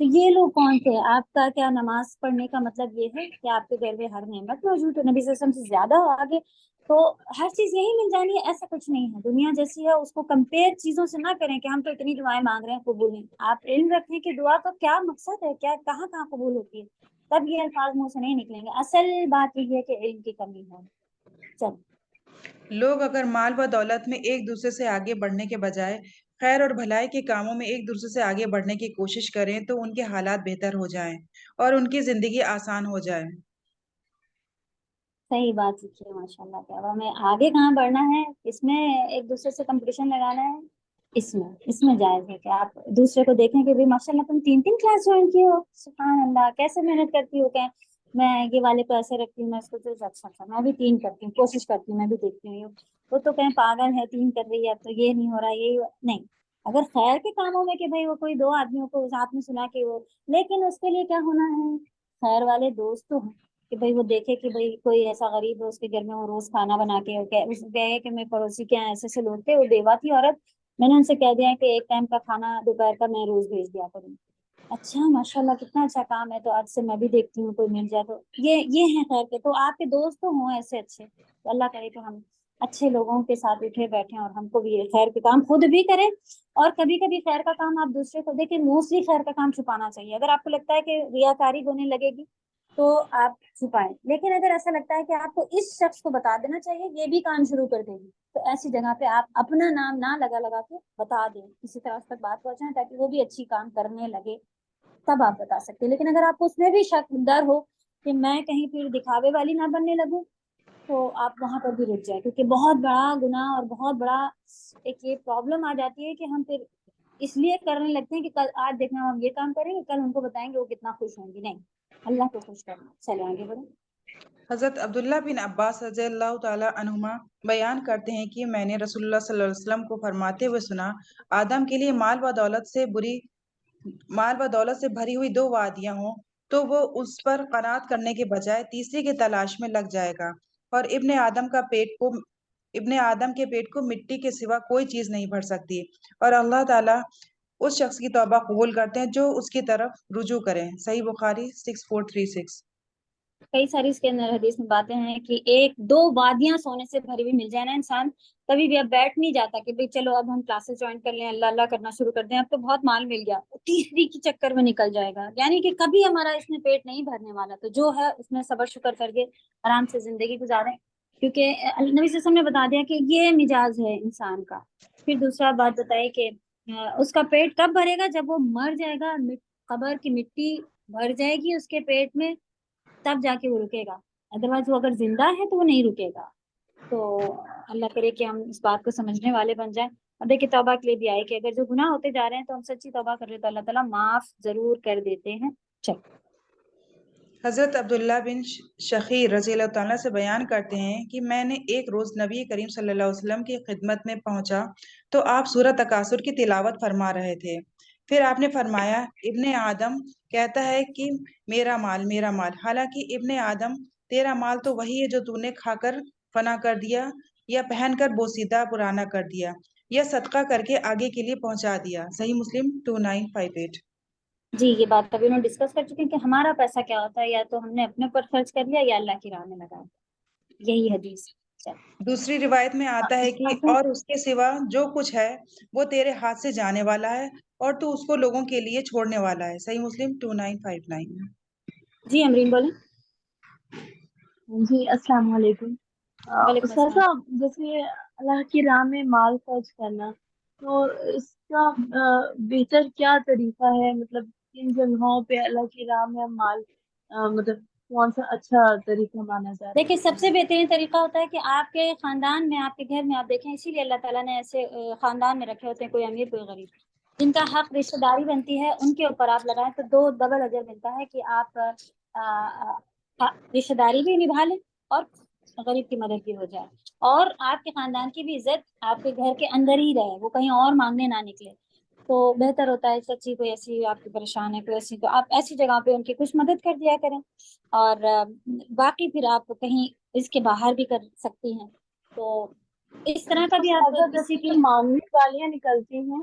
تو یہ لوگ کون تھے؟ آپ کا کیا نماز پڑھنے کا مطلب یہ ہے کہ آپ کے گھر میں ہر نعمت موجود ہے، نبی صلی اللہ علیہ وسلم سے زیادہ آگے تو ہر چیز یہی مل جانی ہے؟ ایسا کچھ نہیں ہے، دنیا جیسی ہے اس کو کمپیئر چیزوں سے نہ کریں کہ ہم تو اتنی دعائیں مانگ رہے ہیں قبول نہیں۔ آپ علم رکھیں کہ دعا کا کیا مقصد ہے، کیا کہاں کہاں قبول ہوتی ہے، تب یہ الفاظ منہ سے نہیں نکلیں گے۔ اصل بات یہ ہے کہ علم کی کمی ہے۔ چل لوگ اگر مال و دولت میں ایک دوسرے سے آگے بڑھنے کے بجائے خیر اور بھلائی کے کاموں میں ایک دوسرے سے آگے بڑھنے کی کوشش کریں تو ان کے حالات بہتر ہو جائیں اور ان کی زندگی آسان ہو جائے۔ صحیح بات لکھی ہے ماشاء اللہ کہ اب ہمیں آگے کہاں بڑھنا ہے، اس میں ایک دوسرے سے کمپٹیشن لگانا ہے، اس میں جائز ہے کہ آپ دوسرے کو دیکھیں کہ ماشاء اللہ تم 3 کلاس جوائن کی ہو، سبحان اللہ کیسے محنت کرتی ہو، کہ میں یہ والے پیسے رکھتی ہوں، میں اس کو تو اچھا میں بھی 3 کرتی ہوں، کوشش کرتی ہوں، میں بھی دیکھتی ہوں، وہ تو کہیں پاگل ہے 3 کر رہی ہے، اب تو یہ نہیں ہو رہا نہیں۔ اگر خیر کے کاموں میں کہ بھائی وہ کوئی 2 آدمیوں کو ساتھ میں سنا کے وہ، لیکن اس کے لیے کیا ہونا ہے، خیر والے دوست تو ہیں کہ بھائی وہ دیکھے کہ بھائی کوئی ایسا غریب ہے اس کے گھر میں وہ روز کھانا بنا کے اس گئے کہ میں پڑوسی کے یہاں ایسے لوگ تھے، وہ بیوہ تھی عورت، میں نے ان سے کہہ دیا کہ ایک ٹائم کا کھانا دوپہر کا میں روز بھیج دیا کروں۔ اچھا ماشاء اللہ کتنا اچھا کام ہے، تو آج سے میں بھی دیکھتی ہوں کوئی مل جائے تو یہ ہیں خیر کے، تو آپ کے دوست تو ہوں ایسے اچھے، تو اللہ کرے کہ ہم اچھے لوگوں کے ساتھ اٹھے بیٹھیں اور ہم کو بھی یہ خیر کے کام خود بھی کریں، اور کبھی کبھی خیر کا کام آپ دوسرے کو دیکھیں، موسٹلی خیر کا کام چھپانا چاہیے۔ اگر آپ کو لگتا ہے کہ ریاکاری ہونے لگے گی تو آپ چھپائیں، لیکن اگر ایسا لگتا ہے کہ آپ کو اس شخص کو بتا دینا چاہیے یہ بھی کام شروع کر دے گی، تو ایسی جگہ پہ آپ اپنا نام نہ لگا کے بتا دیں، کسی طرح اس تک بات پہنچائیں تاکہ وہ بھی اچھی کام کرنے لگے، تب آپ بتا سکتے ہیں۔ لیکن اگر آپ کو اس میں بھی شک ڈر ہو کہ میں کہیں پھر دکھاوے والی نہ بننے لگوں، تو آپ وہاں پر بھی رک جائیں، کیونکہ بہت بڑا گناہ اور بہت بڑا ایک یہ پرابلم آ جاتی ہے کہ ہم پھر اس لیے کرنے لگتے ہیں کہ کل آج دیکھنا ہم یہ کام کریں گے، کل ان کو بتائیں گے وہ کتنا خوش ہوں گی، نہیں، اللہ کو خوش کرنا۔ چلے آگے بڑھیں۔ حضرت عبداللہ بن عباس رضی اللہ تعالی عنہما بیان کرتے ہیں کہ میں نے رسول اللہ صلی اللہ علیہ وسلم کو فرماتے ہوئے سنا، آدم کے لیے مال و دولت سے بھری ہوئی 2 وادیاں ہوں تو وہ اس پر قناعت کرنے کے بجائے تیسری کی تلاش میں لگ جائے گا، اور ابن آدم کے پیٹ کو مٹی کے سوا کوئی چیز نہیں بھر سکتی، اور اللہ تعالیٰ اس شخص کی توبہ قبول کرتے ہیں جو اس کی طرف رجوع کریں۔ صحیح بخاری 6436۔ کئی ساری اس کے اندر حدیث میں باتیں ہیں کہ 1-2 وادیاں سونے سے بھری ہوئی مل جائے نا، انسان کبھی بھی اب بیٹھ نہیں جاتا کہ بھئی چلو اب ہم کلاسز جوائن کر لیں، اللہ اللہ کرنا شروع کر دیں، اب تو بہت مال مل گیا، تیسری کی چکر میں نکل جائے گا، یعنی کہ کبھی ہمارا اس میں پیٹ نہیں بھرنے والا، تو جو ہے اس میں صبر شکر کر کے آرام سے زندگی گزاریں، کیونکہ نبی صلی اللہ علیہ وسلم نے بتا دیا کہ یہ مزاج ہے انسان کا۔ پھر دوسرا بات بتائی کہ اس کا پیٹ کب بھرے گا، جب وہ مر جائے گا، قبر کی مٹی بھر جائے گی اس کے پیٹ میں، تب جا کے وہ رکے گا، ادروائز وہ اگر زندہ ہے تو وہ نہیں رکے گا۔ تو اللہ کرے کہ ہم اس بات کو سمجھنے والے بن جائیں، اور دیکھیں توبہ کے لیے بھی آئے کہ اگر جو گناہ ہوتے جا رہے ہیں تو ہم سچی توبہ کر رہے تو اللہ تعالیٰ معاف ضرور کر دیتے ہیں۔ چل حضرت عبداللہ بن شخیر رضی اللہ تعالیٰ سے بیان کرتے ہیں کہ میں نے ایک روز نبی کریم صلی اللہ علیہ وسلم کی خدمت میں پہنچا تو آپ سورہ تکاثر کی تلاوت فرما رہے تھے، پھر آپ نے فرمایا ابن آدم کہتا ہے کہ میرا مال، حالانکہ ابن آدم تیرا مال تو وہی ہے جو تو نے کھا کر فنا کر دیا، یا پہن کر بوسیدہ پرانا کر دیا، یا صدقہ کر کے آگے کے لیے پہنچا دیا۔ صحیح مسلم 2958۔ جی، یہ بات ابھی انہوں ڈسکس کر چکے ہیں کہ ہمارا پیسہ کیا ہوتا ہے، یا تو ہم نے اپنے پر خرچ کر لیا یا اللہ کی راہ میں لگایا، یہی حدیث۔ چل دوسری روایت میں آتا ہے کہ اور اس کے سوا جو کچھ ہے وہ تیرے ہاتھ سے جانے والا ہے اور تو اس کو لوگوں کے لیے چھوڑنے والا ہے۔ صحیح مسلم 2959۔ جی امرین بولیں۔ جی السلام علیکم۔ وعلیکم استاذ السلام۔ صاحب، جیسے اللہ کی راہ میں مال خرچ کرنا، تو اس کا بہتر کیا طریقہ ہے؟ مطلب کن جگہوں پہ اللہ کی راہ میں ہم مال مطلب کون سا اچھا طریقہ مانا جاتا ہے؟ دیکھیں سب سے بہترین طریقہ ہوتا ہے کہ آپ کے خاندان میں، آپ کے گھر میں، آپ دیکھیں اسی لیے اللہ تعالیٰ نے ایسے خاندان میں رکھے ہوتے ہیں، کوئی امیر کوئی غریب، جن کا حق رشتہ داری بنتی ہے ان کے اوپر آپ لگائیں تو 2 ڈبل اجر ملتا ہے کہ آپ رشتہ داری بھی نبھا لیں اور غریب کی مدد بھی ہو جائے، اور آپ کے خاندان کی بھی عزت آپ کے گھر کے اندر ہی رہے، وہ کہیں اور مانگنے نہ نکلے، تو بہتر ہوتا ہے۔ سچی کوئی ایسی آپ کی پریشان ہے، کوئی ایسی، تو آپ ایسی جگہ پہ ان کی کچھ مدد کر دیا کریں، اور باقی پھر آپ کہیں اس کے باہر بھی کر سکتی ہیں، تو اس طرح کا بھی آپ اگر کسی جیسے کی کہ معمولی گالیاں نکلتی ہیں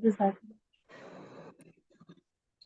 exactly.